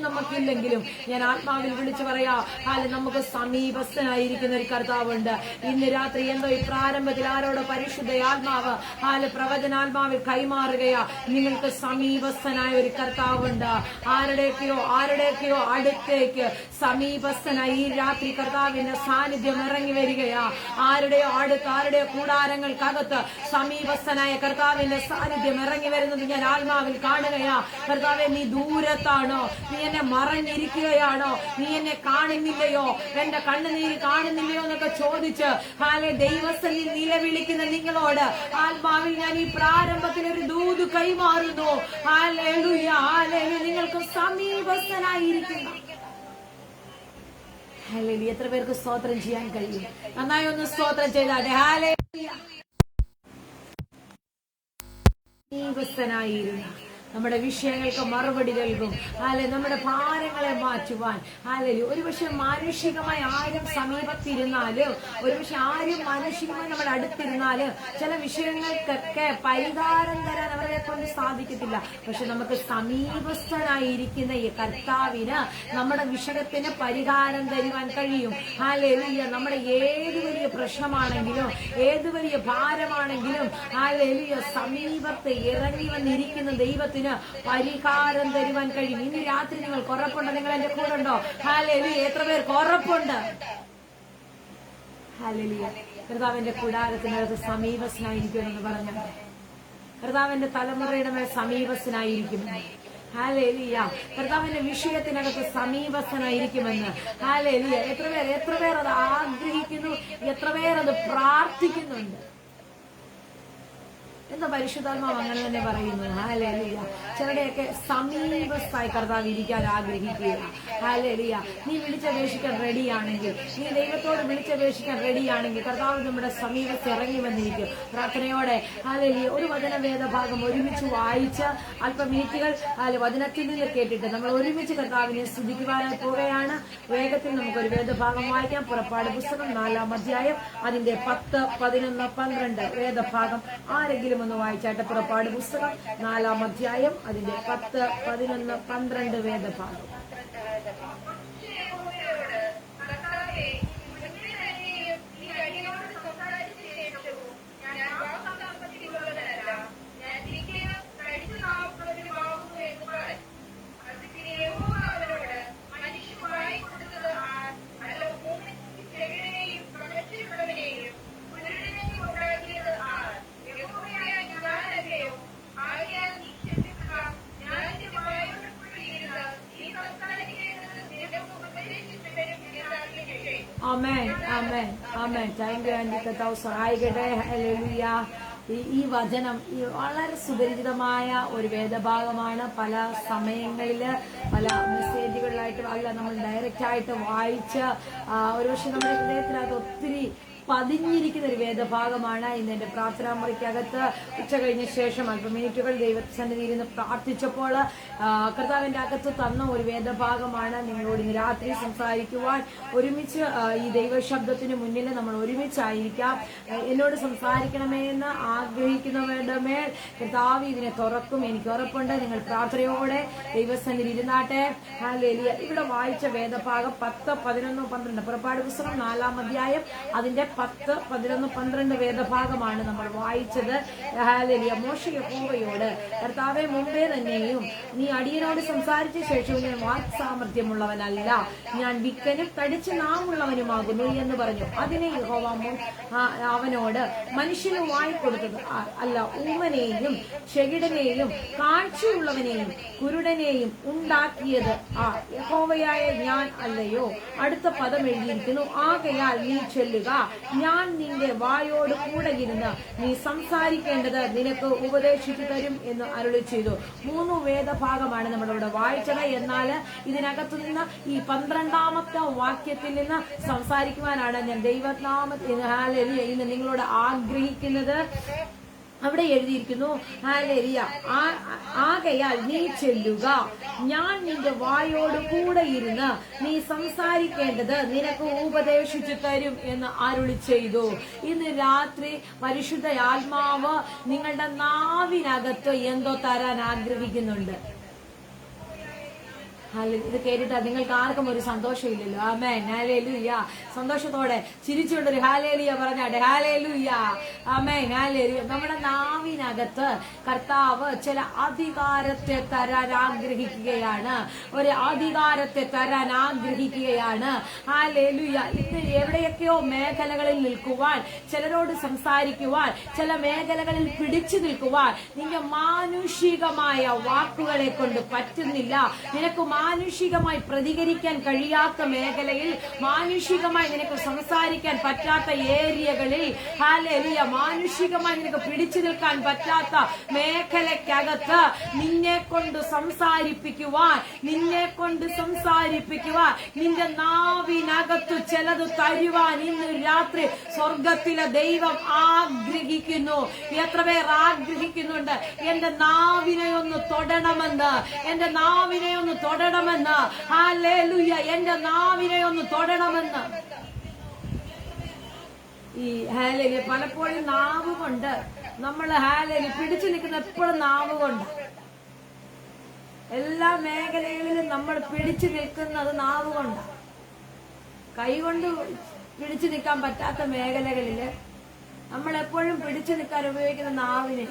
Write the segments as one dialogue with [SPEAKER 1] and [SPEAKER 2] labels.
[SPEAKER 1] നമുക്കില്ലെങ്കിലും ഞാൻ ആത്മാവിൽ വിളിച്ചു പറയാ, നമുക്ക് സമീപസ്ഥനായിരിക്കുന്ന ഒരു കർത്താവുണ്ട്. ഇന്ന് രാത്രി എന്തോ ഈ പ്രാരംഭത്തിൽ ആരോട് പരിശുദ്ധ ആത്മാവ് പ്രവചനാത്മാവിൽ കൈമാറുകയാ, നിങ്ങൾക്ക് സമീപസ്ഥനായ ഒരു കർത്താവുണ്ട്. ആരുടെയൊക്കെയോ അടുത്തേക്ക് സമീപസ്ഥനായി ഈ രാത്രി കർത്താവിന്റെ സാന്നിധ്യം ഇറങ്ങി വരികയാ. ആരുടെയോ കൂടാരങ്ങൾക്കകത്ത് സമീപസ്ഥനായ കർത്താവിന്റെ സാന്നിധ്യം ഇറങ്ങി വരുന്നത് ഞാൻ ആത്മാവിൽ കാണുകയാ. കർത്താവെ, നീ ദൂരത്താണോ? നീ എന്നെ മറഞ്ഞിരിക്കുകയാണോ? നീ എന്നെ കാണുന്നില്ലയോ? എന്റെ കണ്ണുനീര് കാണുന്നില്ലയോ എന്നൊക്കെ ചോദിച്ച് ദൈവസന്നിധിയിൽ നിലവിളിക്കുന്ന നിങ്ങളോട് ആത്മാവിൽ ഞാൻ ഈ പ്രാരംഭത്തിൽ ഒരു ദൂത് കൈമാറുന്നു. Hallelujah, hallelujah. നിങ്ങൾക്ക് സമീപസ്ഥനായിരിക്കുന്നു. ഹല്ലേലൂയ. എത്ര പേർക്ക് സ്തോത്രം ചെയ്യാൻ കഴിയും? നന്നായി ഒന്ന് സ്തോത്രം ചെയ്താട്ടെ. ഹല്ലേലൂയ. സമീപസ്ഥനായിരുന്നു നമ്മുടെ വിഷയങ്ങൾക്ക് മറുപടി നൽകും. നമ്മുടെ ഭാരങ്ങളെ മാറ്റുവാൻ. ഒരുപക്ഷെ മാനുഷികമായി ആരും സമീപത്തിരുന്നാലും, ഒരുപക്ഷെ ആരും മാനുഷികമായി നമ്മുടെ അടുത്തിരുന്നാലും ചില വിഷയങ്ങൾക്കൊക്കെ പരിഹാരം തരാൻ അവരെ കൊണ്ട് സാധിക്കത്തില്ല. പക്ഷെ നമുക്ക് സമീപസ്ഥനായിരിക്കുന്ന ഈ കർത്താവിന് നമ്മുടെ വിഷയത്തിന് പരിഹാരം തരുവാൻ കഴിയും. നമ്മുടെ ഏത് വലിയ പ്രശ്നമാണെങ്കിലും, ഏത് വലിയ ഭാരമാണെങ്കിലും സമീപത്ത് ഇറങ്ങി വന്നിരിക്കുന്ന ദൈവത്തിന് പരിഹാരം തരുവാൻ കഴിയും. ഇന്ന് രാത്രി നിങ്ങൾ ഉറപ്പുണ്ടോ? നിങ്ങൾ എന്റെ കൂടെ ഉണ്ടോ? ഹല്ലേലൂയ. എത്ര പേർക്ക് ഉറപ്പുണ്ട്? ഹല്ലേലൂയ. കർത്താവിന്റെ കൂടാരത്തിനകത്ത് സമീപസ്ഥനായിരിക്കുമെന്ന് പറഞ്ഞാൽ കർത്താവിന്റെ തലമുറയുടെ മേൽ സമീപസ്ഥനായിരിക്കും. ഹല്ലേലൂയ. കർത്താവിന്റെ വിഷയത്തിനകത്ത് സമീപസ്ഥനായിരിക്കുമെന്ന്. ഹല്ലേലൂയ. എത്ര പേർ അത് ആഗ്രഹിക്കുന്നു, എത്ര പേർ അത് പ്രാർത്ഥിക്കുന്നുണ്ട്. എന്താ പരിശുദ്ധാത്മാവ് അങ്ങനെ തന്നെ പറയുന്നു. ഹല്ലേലൂയ. ചിലരുടെയൊക്കെ സമീപസ്ഥായി കർത്താവ് ഇരിക്കാൻ ആഗ്രഹിക്കുക. ഹല്ലേലൂയ. നീ വിളിച്ചപേക്ഷിക്കാൻ റെഡിയാണെങ്കിൽ, നീ ദൈവത്തോട് വിളിച്ചപേക്ഷിക്കാൻ റെഡിയാണെങ്കിൽ കർത്താവ് നമ്മുടെ സമീപത്ത് ഇറങ്ങി വന്നിരിക്കും. പ്രാർത്ഥനയോടെ ഹല്ലേലൂയ. ഒരു വചനവേദഭാഗം ഒരുമിച്ച് വായിച്ച് അല്പമിനിറ്റുകൾ വചനത്തിൽ നിന്ന് കേട്ടിട്ട് നമ്മൾ ഒരുമിച്ച് കർത്താവിനെ സ്തുതിക്കുവാനായി പോവുകയാണ്. വേഗത്തിൽ നമുക്കൊരു വേദഭാഗം വായിക്കാം. പുറപ്പാട് പുസ്തകം 4-ാം അധ്യായം അതിന്റെ 10, 11, 12 വേദഭാഗം ആരെങ്കിലും ഒന്ന് വായിച്ചാട്ടെ. പുറപ്പാട് പുസ്തകം 4-ാം അധ്യായം അതിന്റെ 10, 11, 12 വേദഭാഗം. Amen, amen, amen. Thank you aunty. കർത്താവ് സഹായിക്കട്ടെ. ഹല്ലേലൂയ. ഈ വചനം വളരെ സുപരിചിതമായ ഒരു വേദഭാഗമാണ്. പല സമയങ്ങളില് പല മെസ്സേജുകളിലായിട്ട് അല്ല നമ്മൾ ഡയറക്റ്റ് ആയിട്ട് വായിച്ച് ഒരുപക്ഷെ നമ്മുടെ ഹൃദയത്തിനകത്ത് ഒത്തിരി പതിഞ്ഞിരിക്കുന്ന ഒരു വേദഭാഗമാണ്. ഇന്ന് എന്റെ പ്രാർത്ഥനാ മുറിക്കകത്ത് ഉച്ച കഴിഞ്ഞ ശേഷം അല്പമിനിറ്റുകൾ ദൈവസന്നിധിയിൽ നിന്ന് പ്രാർത്ഥിച്ചപ്പോൾ കർത്താവിന്റെ അകത്ത് തന്ന ഒരു വേദഭാഗമാണ് നിങ്ങളോട് ഇന്ന് രാത്രി സംസാരിക്കുവാൻ. ഒരുമിച്ച് ഈ ദൈവശബ്ദത്തിന് മുന്നിൽ നമ്മൾ ഒരുമിച്ചായിരിക്കാം. എന്നോട് സംസാരിക്കണമേ എന്ന് ആഗ്രഹിക്കുന്നവരുടെ മേൽ കർത്താവ് ഇതിനെ തുറക്കും. എനിക്ക് ഉറപ്പുണ്ട്. നിങ്ങൾ പ്രാർത്ഥനയോടെ ദൈവസന്നിധിയിൽ ഇരുന്നാട്ടെ. ഹല്ലേലൂയ. ഇവിടെ വായിച്ച വേദഭാഗം 10, 11, 12 പുറപ്പാട് പുസ്തകം 4-ാം അധ്യായം അതിന്റെ 10, 11, 12 വേദഭാഗമാണ് നമ്മൾ വായിച്ചത്. ഹല്ലേലൂയ. മോശെ യഹോവയോട്, കർത്താവെ, മുമ്പേ തന്നെയും നീ അടിയനോട് സംസാരിച്ച ശേഷവും ഞാൻ വാക്സാമർത്ഥ്യമുള്ളവനല്ല, ഞാൻ വിക്കനും തടിച്ച നാമുള്ളവനുമാകുന്നു എന്ന് പറഞ്ഞു. അതിനെ യഹോവ അവനോട്, മനുഷ്യന് വായിക്കൊടുത്തത് അല്ല, ഊമനെയും ചെകിടനെയും കാഴ്ചയുള്ളവനെയും കുരുടനെയും ഉണ്ടാക്കിയത് യഹോവയായ ഞാൻ അല്ലയോ? അടുത്ത പദം എഴുതിയിരിക്കുന്നു, ആകയാൽ നീ ചെല്ലുക, ഞാൻ നിന്റെ വായോട് കൂടെ ഇരുന്ന് നീ സംസാരിക്കേണ്ടത് നിനക്ക് ഉപദേശിച്ചു തരും എന്ന് അരുളി ചെയ്തു. 3 വേദഭാഗമാണ് നമ്മളിവിടെ വായിച്ചത്. എന്നാൽ ഇതിനകത്തു നിന്ന് ഈ 12-ാമത്തെ വാക്യത്തിൽ നിന്ന് സംസാരിക്കുവാനാണ് ഞാൻ ദൈവനാമത്തിൽ ഇന്ന് നിങ്ങളോട് ആഗ്രഹിക്കുന്നത്. അവിടെ എഴുതിയിരിക്കുന്നു, ഹല്ലേലൂയ, ആകയാൽ നീ ചെല്ലുക, ഞാൻ നിന്റെ വായോട് കൂടെ ഇരുന്ന് നീ സംസാരിക്കേണ്ടത് നിനക്ക് ഉപദേശിച്ചു തരും എന്ന് അരുളി ചെയ്തു. ഇന്ന് രാത്രി പരിശുദ്ധ ആത്മാവ് നിങ്ങളുടെ നാവിനകത്ത് എന്തോ തരാൻ ആഗ്രഹിക്കുന്നുണ്ട്. ഇത് കേട്ടിട്ട് നിങ്ങൾക്ക് ആർക്കും ഒരു സന്തോഷമില്ലല്ലോ. ആമേൻ. ഹല്ലേലൂയ. സന്തോഷത്തോടെ ചിരിച്ചുകൊണ്ടൊരു ഹല്ലേലൂയ പറഞ്ഞാട്ടെ. ഹല്ലേലൂയ. ആമേൻ. ഹല്ലേലൂയ. നമ്മുടെ നാവിനകത്ത് കർത്താവ് ചില അധികാരത്തെ തരാൻ ആഗ്രഹിക്കുകയാണ്. ഒരു അധികാരത്തെ തരാൻ ആഗ്രഹിക്കുകയാണ്. ഹല്ലേലൂയ. ഇന്ന് എവിടെയൊക്കെയോ മേഖലകളിൽ നിൽക്കുവാൻ, ചിലരോട് സംസാരിക്കുവാൻ, ചില മേഖലകളിൽ പിടിച്ചു നിൽക്കുവാൻ നിന്റെ മാനുഷികമായ വാക്കുകളെ കൊണ്ട് പറ്റുന്നില്ല. നിനക്ക് മാനുഷികമായി പ്രതികരിക്കാൻ കഴിയാത്ത മേഖലയിൽ, മാനുഷികമായി നിനക്ക് സംസാരിക്കാൻ പറ്റാത്ത ഏരിയകളിൽ, ഹല്ലേലൂയ, മാനുഷികമായി നിനക്ക് പിടിച്ചു നിൽക്കാൻ പറ്റാത്ത മേഖലയ്ക്കകത്ത് നിന്നെ കൊണ്ട് സംസാരിപ്പിക്കുവാൻ നിന്റെ നാവിനകത്ത് ചിലത് തരുവാൻ ഇന്ന് രാത്രി സ്വർഗത്തിലെ ദൈവം ആഗ്രഹിക്കുന്നു. എത്ര പേർ ആഗ്രഹിക്കുന്നുണ്ട് എന്റെ നാവിനെ ഒന്ന് തൊടണമെന്ന്, എന്റെ നാവിനെ ഒന്ന് തൊടണമെന്ന്. ഹല്ലേലൂയ. എന്റെ നാവിനെ ഒന്ന് തൊടണമെന്ന്. ഈ ഹല്ലേലൂയ പലപ്പോഴും നാവ് കൊണ്ട് നമ്മൾ ഹല്ലേലൂയ പിടിച്ചു നിൽക്കുന്ന എപ്പോഴും നാവ് കൊണ്ട്. എല്ലാ മേഖലകളിലും നമ്മൾ പിടിച്ചു നിൽക്കുന്നത് നാവ് കൊണ്ടാണ്. കൈകൊണ്ട് പിടിച്ചു നിൽക്കാൻ പറ്റാത്ത മേഖലകളില് നമ്മൾ എപ്പോഴും പിടിച്ചു നിൽക്കാൻ ഉപയോഗിക്കുന്ന നാവിനെ.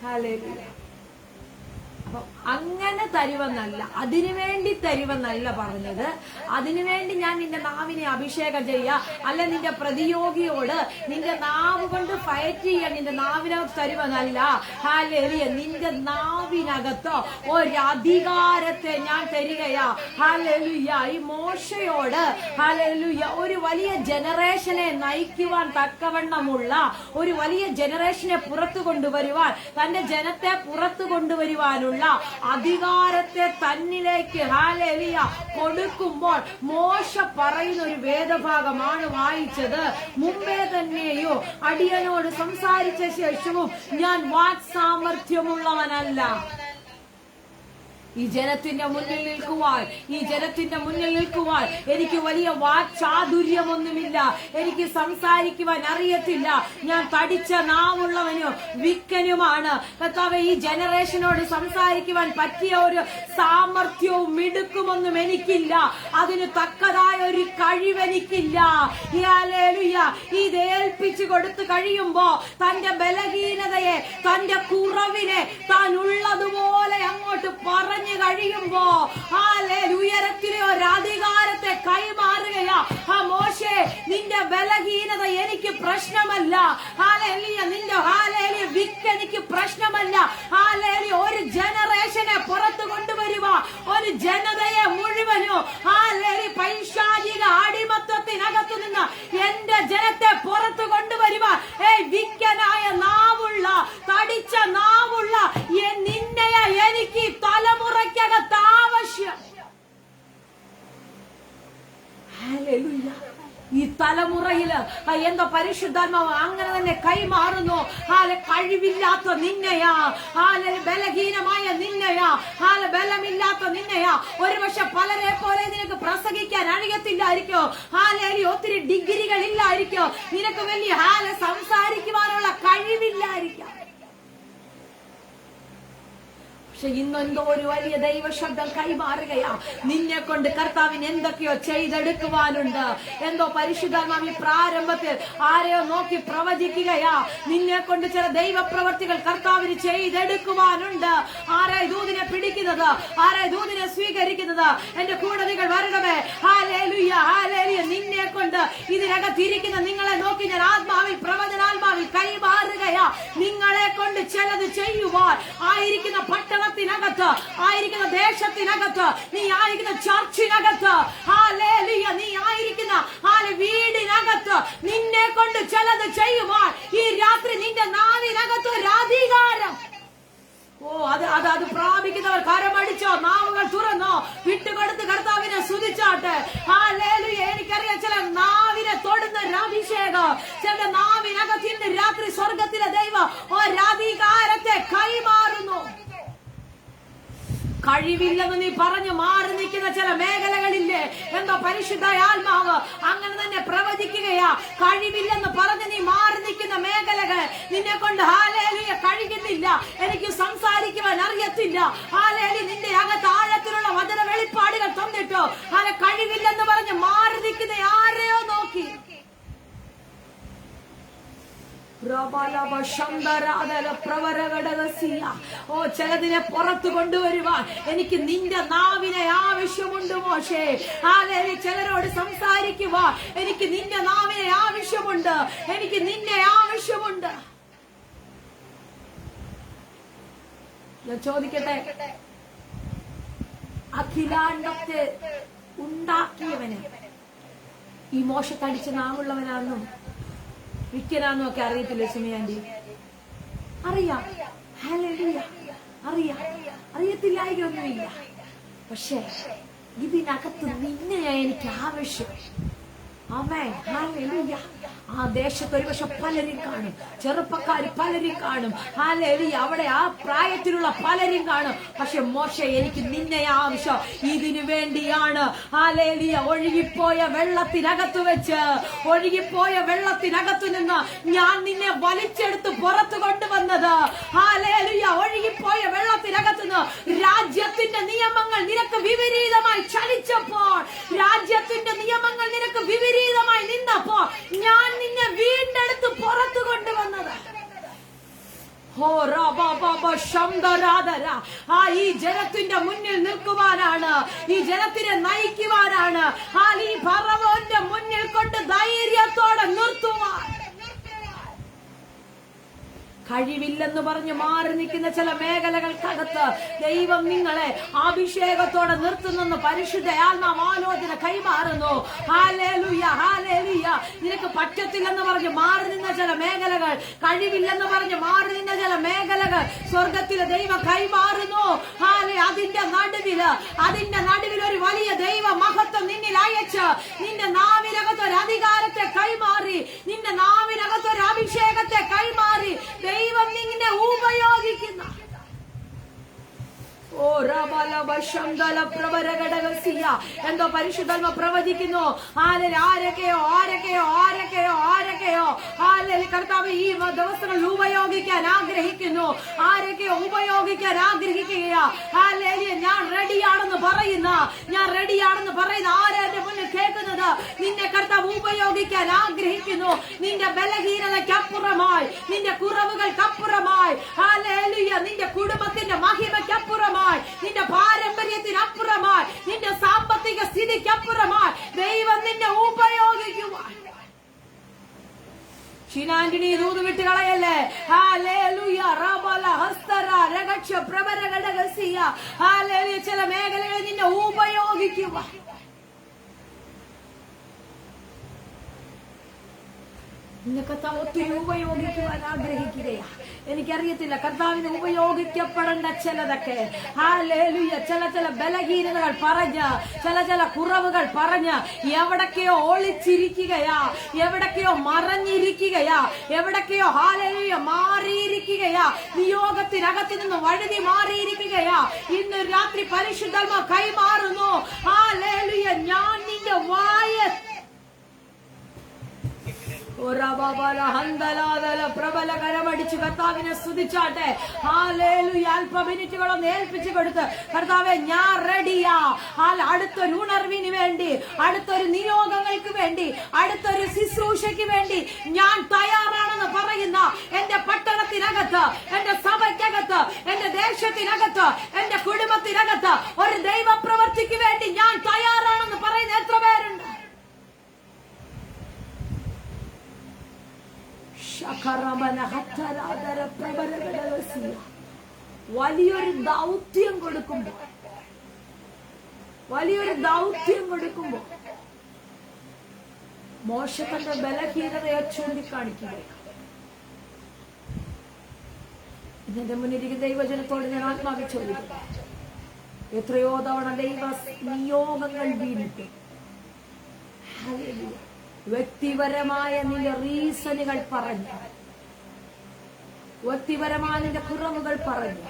[SPEAKER 1] ഹല്ലേലൂയ. അപ്പൊ അങ്ങനെ തരുവെന്നല്ല, അതിനുവേണ്ടി തരുവെന്നല്ല പറഞ്ഞത്. അതിനുവേണ്ടി ഞാൻ നിന്റെ നാവിനെ അഭിഷേകം ചെയ്യുക, അല്ല നിന്റെ പ്രതിയോഗിയോട് നിന്റെ നാവ് കൊണ്ട് ഫൈറ്റ് ചെയ്യാൻ നിന്റെ നാവിനകത്ത് തരുവെന്നല്ല. ഹല്ലേലൂയ. നിന്റെ നാവിനകത്ത് ഒരധികാരത്തെ ഞാൻ തരികയാ. ഹല്ലേലൂയ. ഈ മോശയോട് ഹല്ലേലൂയ ഒരു വലിയ ജനറേഷനെ നയിക്കുവാൻ തക്കവണ്ണമുള്ള, ഒരു വലിയ ജനറേഷനെ പുറത്തു കൊണ്ടുവരുവാൻ, തന്റെ ജനത്തെ പുറത്തു കൊണ്ടുവരുവാനുള്ള അധികാരത്തെ തന്നിലേക്ക് ഹല്ലേലൂയ കൊടുക്കുമ്പോൾ മോശ പറയുന്ന ഒരു വേദഭാഗമാണ് വായിച്ചത്. മുമ്പേ തന്നെയോ അടിയനോട് സംസാരിച്ച ശേഷവും ഞാൻ വാക്സാമർത്ഥ്യമുള്ളവനല്ല. ഈ ജനത്തിന്റെ മുന്നിൽ നിൽക്കുവാൻ എനിക്ക് വലിയ വാക്ചാതുര്യമൊന്നുമില്ല. എനിക്ക് സംസാരിക്കുവാൻ അറിയത്തില്ല. ഞാൻ തടിച്ച നാവുള്ളവനും വിക്കനുമാണ്. കർത്താവേ, ഈ ജനറേഷനോട് സംസാരിക്കുവാൻ പറ്റിയ ഒരു സാമർഥ്യവും മിടുക്കുമൊന്നും എനിക്കില്ല. അതിന് തക്കതായ ഒരു കഴിവെനിക്കില്ല. ഹല്ലേലൂയ. ഇത് ഏൽപ്പിച്ചു കൊടുത്തു കഴിയുമ്പോ തന്റെ ബലഹീനതയെ, തന്റെ കുറവിനെ താൻ ഉള്ളതുപോലെ അങ്ങോട്ട് പറഞ്ഞു കഴിയുമ്പോ ഉയരത്തിലെ ഒരു അധികാരത്തെ കൈമാറുകയാ. മോശേ, നിന്റെ ബലഹീനത എനിക്ക് പ്രശ്നമല്ല. ഹല്ലേലൂയ. നിന്റെ ഹല്ലേലൂയ വിക്ക് എനിക്ക് പ്രശ്നമല്ല. ഹല്ലേലൂയ. ഒരു ജനറേഷനെ പുറത്തു കൊണ്ടുവരുക, ഒരു ജനതയെ മുഴുവനും ഹല്ലേലൂയ പൈശാചിക അടിമത്തത്തിനകത്തു നിന്ന് എന്റെ ജനത്തെ പുറത്തു കൊണ്ടുവരുക. വിക്കനായ നാവുള്ള, തടിച്ച നാവുള്ള നിന്നെയെ എനിക്ക് തലമുറയ്ക്കകത്ത് ആവശ്യം. ഹല്ലേലൂയ. ഈ തലമുറയില് എന്തോ പരിശുദ്ധാത്മാവ് അങ്ങനെ തന്നെ കൈമാറുന്നു. കഴിവില്ലാത്ത നിന്നെയാ, ബലഹീനമായ നിന്നെയാ, ബലമില്ലാത്ത നിന്നെയാ. ഒരുപക്ഷെ പലരെ പോലെ നിനക്ക് പ്രസംഗിക്കാൻ അറിയത്തില്ലായിരിക്കോ. ഒത്തിരി ഡിഗ്രികൾ ഇല്ലായിരിക്കോ. നിനക്ക് വലിയ സംസാരിക്കുവാനുള്ള കഴിവില്ലായിരിക്കാം. പക്ഷെ ഇന്നെന്തോ ഒരു വലിയ ദൈവശബ്ദം കൈമാറുകയാ. നിന്നെ കൊണ്ട് കർത്താവിന് എന്തൊക്കെയോ ചെയ്തെടുക്കുവാനുണ്ട്. എന്തോ പരിശുദ്ധാത്മാവ് പ്രാരംഭത്തിൽ ആരെയോ നോക്കി പ്രവചിക്കുകയാ. നിന്നെ കൊണ്ട് ചില ദൈവപ്രവർത്തികൾ കർത്താവിന് ചെയ്തെടുക്കുവാനുണ്ട്. ആരായി ദൂതിനെ പിടിക്കുന്നത്, ആരായി ദൂതിനെ സ്വീകരിക്കുന്നത്? എന്റെ കൂടെ നിങ്ങൾ വരണമേ. ഹല്ലേലൂയ. ഹല്ലേലൂയ. നിന്നെ കൊണ്ട് ഇതിനകത്തിരിക്കുന്ന നിങ്ങളെ നോക്കി ഞാൻ ആത്മാവിൽ, പ്രവചനാത്മാവിൽ കൈമാറുകയാ. നിങ്ങളെ കൊണ്ട് ചിലത് ചെയ്യുവാൻ ആയിരിക്കുന്ന പട്ടണത്തിനകത്ത്, ആയിരിക്കുന്ന ദേശത്തിനകത്ത്, നീ ആയിരിക്കുന്ന ചർച്ചിനകത്ത്, ഹല്ലേലൂയ, നീ ആയിരിക്കുന്ന വീടിനകത്ത് നിന്നെ കൊണ്ട് ചിലത് ചെയ്യുവാൻ ഈ രാത്രി നിന്റെ നാവിനകത്ത് ഒരു അധികാരം. അത് പ്രാപിക്കുന്നവർ കരമടിച്ചോ, നാവുകൾ തുറന്നോ, വിട്ടുകൊടുത്ത് കർത്താവിനെ സ്തുതിച്ചാട്ടെ. ഹല്ലേലൂയ. എനിക്കറിയാം ചില നാവിനെ തൊടുന്ന ഒരു അഭിഷേകം, ചില നാവിനകത്ത് രാത്രി സ്വർഗത്തിലെ ദൈവം ഒരധികാരത്തെ കൈമാറുന്നു. കഴിവില്ലെന്ന് നീ പറഞ്ഞു മാറി നിൽക്കുന്ന ചില മേഖലകളില്ലേ? എന്തോ പരിശുദ്ധ ആത്മാവ് അങ്ങനെ തന്നെ പ്രവചിക്കുകയാ. കഴിവില്ലെന്ന് പറഞ്ഞ് നീ മാറി നിൽക്കുന്ന മേഖലകൾ നിന്നെ കൊണ്ട് ഹല്ലേലൂയ കഴിയുന്നില്ല. എനിക്ക് സംസാരിക്കുവാൻ അറിയത്തില്ല. ഹല്ലേലൂയ. നിന്റെ അകത്ത് ആഴത്തിൽ ഓ, ചിലതിനെ പുറത്തു കൊണ്ടുവരുവാൻ എനിക്ക് നിന്റെ നാവിനെ ആവശ്യമുണ്ട് മോശേ. ഹല്ലേലൂയ. ചിലരോട് സംസാരിക്കുവാൻ എനിക്ക് നിന്റെ നാവിനെ ആവശ്യമുണ്ട്. എനിക്ക് നിന്നെ ആവശ്യമുണ്ട്. ഞാൻ ചോദിക്കട്ടെ, അഖിലാണ്ടത്തെ ഉണ്ടാക്കിയവന് ഈ മോശത്തടിച്ച് നാവുള്ളവനാണെന്നും വിക്കനാന്നും ഒക്കെ അറിയത്തില്ല സുമിയാന്റി? അറിയാം. ഹല്ലേലൂയ. അറിയാം. അറിയത്തില്ലായൊന്നുമില്ല. പക്ഷെ ഇതിനകത്ത് നിന്നെയാ എനിക്ക് ആവശ്യം. ആമേൻ. ഹല്ലേലൂയ. ആ ദേശത്ത് ഒരുപക്ഷെ പലരും കാണും, ചെറുപ്പക്കാർ പലരും കാണും. ഹല്ലേലൂയ. അവിടെ ആ പ്രായത്തിലുള്ള പലരും കാണും. പക്ഷെ മോശെ, എനിക്ക് നിന്നെ ആവശ്യം. ഇതിനു വേണ്ടിയാണ് ഹല്ലേലൂയ ഒഴുകിപ്പോയ വെള്ളത്തിനകത്ത് വെച്ച്, ഒഴുകിപ്പോയ വെള്ളത്തിനകത്തു നിന്ന് ഞാൻ നിന്നെ വലിച്ചെടുത്ത് പുറത്തു കൊണ്ടുവന്നത്. ഹല്ലേലൂയ. ഒഴുകിപ്പോയ വെള്ളത്തിനകത്തുനിന്ന് രാജ്യത്തിന്റെ നിയമങ്ങൾ നിനക്ക് വിപരീതമായി ചലിച്ചപ്പോൾ, രാജ്യത്തിന്റെ നിയമങ്ങൾ നിനക്ക് വിപരീതമായി നിന്നപ്പോൾ ഞാൻ നിന്നെ വീണ്ടെടുത്ത് പുറത്തു കൊണ്ടുവന്നത്. ഈ ജനത്തിന്റെ മുന്നിൽ നിൽക്കുവാനാണ്, ഈ ജനത്തിനെ നയിക്കുവാനാണ്, ഈ ഫറവോന്റെ മുന്നിൽ കൊണ്ട് ധൈര്യത്തോടെ നിർത്തുവാൻ. കഴിവില്ലെന്ന് പറഞ്ഞ് മാറി നിൽക്കുന്ന ചില മേഖലകൾക്കകത്ത് ദൈവം നിങ്ങളെ അഭിഷേകത്തോടെ നിർത്തുന്നെന്ന് പരിശുദ്ധ ആത്മാവ് ആലോചന കൈമാറുന്നു. ഹല്ലേലൂയ. ഹല്ലേലൂയ. നിനക്ക് പറ്റത്തില്ലെന്ന് പറഞ്ഞ് മാറി നിന്ന ചില മേഖലകൾ, കഴിവില്ലെന്ന് പറഞ്ഞ് മാറി നിന്ന ചില മേഖലകൾ സ്വർഗത്തിലെ ദൈവം കൈമാറുന്നു. അതിന്റെ നടുവിൽ ഒരു വലിയ ദൈവ മഹത്വം നിന്നിൽ അയച്ച് നിന്റെ നാവിനകത്ത് ഒരു അധികാരത്തെ കൈമാറി, നിന്റെ നാവിനകത്ത് ഒരു അഭിഷേകത്തെ കൈമാറി ദൈവം നിന്നെ ഉപയോഗിക്കുന്ന. ഓ എന്തോ പരിശുദ്ധാത്മ പ്രവചിക്കുന്നു. കർത്താവ് ഈ ദിവസങ്ങൾ ഉപയോഗിക്കാൻ ആഗ്രഹിക്കുന്നു. ആരൊക്കെയോ ഉപയോഗിക്കാൻ ആഗ്രഹിക്കുകയാ. ഞാൻ റെഡിയാണെന്ന് പറയുന്ന ആരെന്റെ മുന്നിൽ കേൾക്കുന്നത്, നിന്നെ കർത്താവ് ഉപയോഗിക്കാൻ ആഗ്രഹിക്കുന്നു. നിന്റെ ബലഹീനതയ്ക്കപ്പുറമായി, നിന്റെ കുറവുകൾക്കപ്പുറമായി, നിന്റെ കുടുംബത്തിന്റെ മഹിമയ്ക്കപ്പുറമായി, നിന്റെ പാരമ്പര്യത്തിനപ്പുറമായി, നിന്റെ സാമ്പത്തിക സ്ഥിതിക്കപ്പുറമായി ദൈവം നിന്നെ ഉപയോഗിക്കുവാൻ. ഷിനാന്റിനി ദൂത് വിട്ട് കളയല്ലേ. ഹല്ലേലൂയ. റബല ഹസ്തര രഗക്ഷ പ്രവരഗടഗസിയ. ഹല്ലേലൂയ. ചില മേഖലകളിൽ നിന്നെ ഉപയോഗിക്കുവാൻ. നിന്നെ കർത്താവ് ഒത്തിരി ഉപയോഗിക്കുവാൻ ആഗ്രഹിക്കുകയാ. എനിക്കറിയത്തില്ല കർത്താവിന് ഉപയോഗിക്കപ്പെടേണ്ട ചിലതൊക്കെ. ഹല്ലേലൂയ. ചില ബലഹീനതകൾ പറഞ്ഞ്, ചില കുറവുകൾ പറഞ്ഞ് എവിടൊക്കെയോ ഒളിച്ചിരിക്കുകയാ, എവിടൊക്കെയോ മറഞ്ഞിരിക്കുകയാ, എവിടൊക്കെയോ ഹല്ലേലൂയ മാറിയിരിക്കുകയാ, നിയോഗത്തിനകത്ത് നിന്ന് വഴുതി മാറിയിരിക്കുകയാ. ഇന്ന് രാത്രി പരിശുദ്ധാത്മാ കൈമാറുന്നു. ഹല്ലേലൂയ. ഞാൻ നിന്റെ വായ പ്രബല കരമടിച്ച് കർത്താവിനെ സ്തുതിച്ചാട്ടെ. ഹല്ലേലൂയ. അല്പ മിനിറ്റുകളൊന്ന് ഏൽപ്പിച്ചു കൊടുത്ത്, കർത്താവെ ഞാൻ റെഡിയാ. അടുത്തൊരു ഉണർവിന് വേണ്ടി, അടുത്തൊരു നിയോഗങ്ങൾക്ക് വേണ്ടി, അടുത്തൊരു ശുശ്രൂഷയ്ക്ക് വേണ്ടി ഞാൻ തയ്യാറാണെന്ന് പറയുന്ന എന്റെ പട്ടണത്തിനകത്ത്, എന്റെ സഭയ്ക്കകത്ത്, എന്റെ ദേശത്തിനകത്ത്, എന്റെ കുടുംബത്തിനകത്ത് ഒരു ദൈവപ്രവൃത്തിക്ക് വേണ്ടി ഞാൻ തയ്യാറാണെന്ന് പറയുന്ന എത്ര പേരുണ്ട്? വലിയൊരു ദൗത്യം കൊടുക്കുമ്പോ മോശ തന്റെ ബലഹീനതയെ ചൂണ്ടിക്കാണിക്കുക. ഇതിന്റെ മുന്നിരിക്കുന്ന ദൈവജനത്തോട് ഞാൻ ആത്മാവിൽ ചോദിക്കുന്നു, എത്രയോ തവണ ദൈവ നിയോഗങ്ങൾ വീണിട്ട് വ്യക്തിപരമായ നിന്റെ റീസണുകൾ പറഞ്ഞ്, വ്യക്തിപരമായ നിന്റെ കുറവുകൾ പറഞ്ഞ്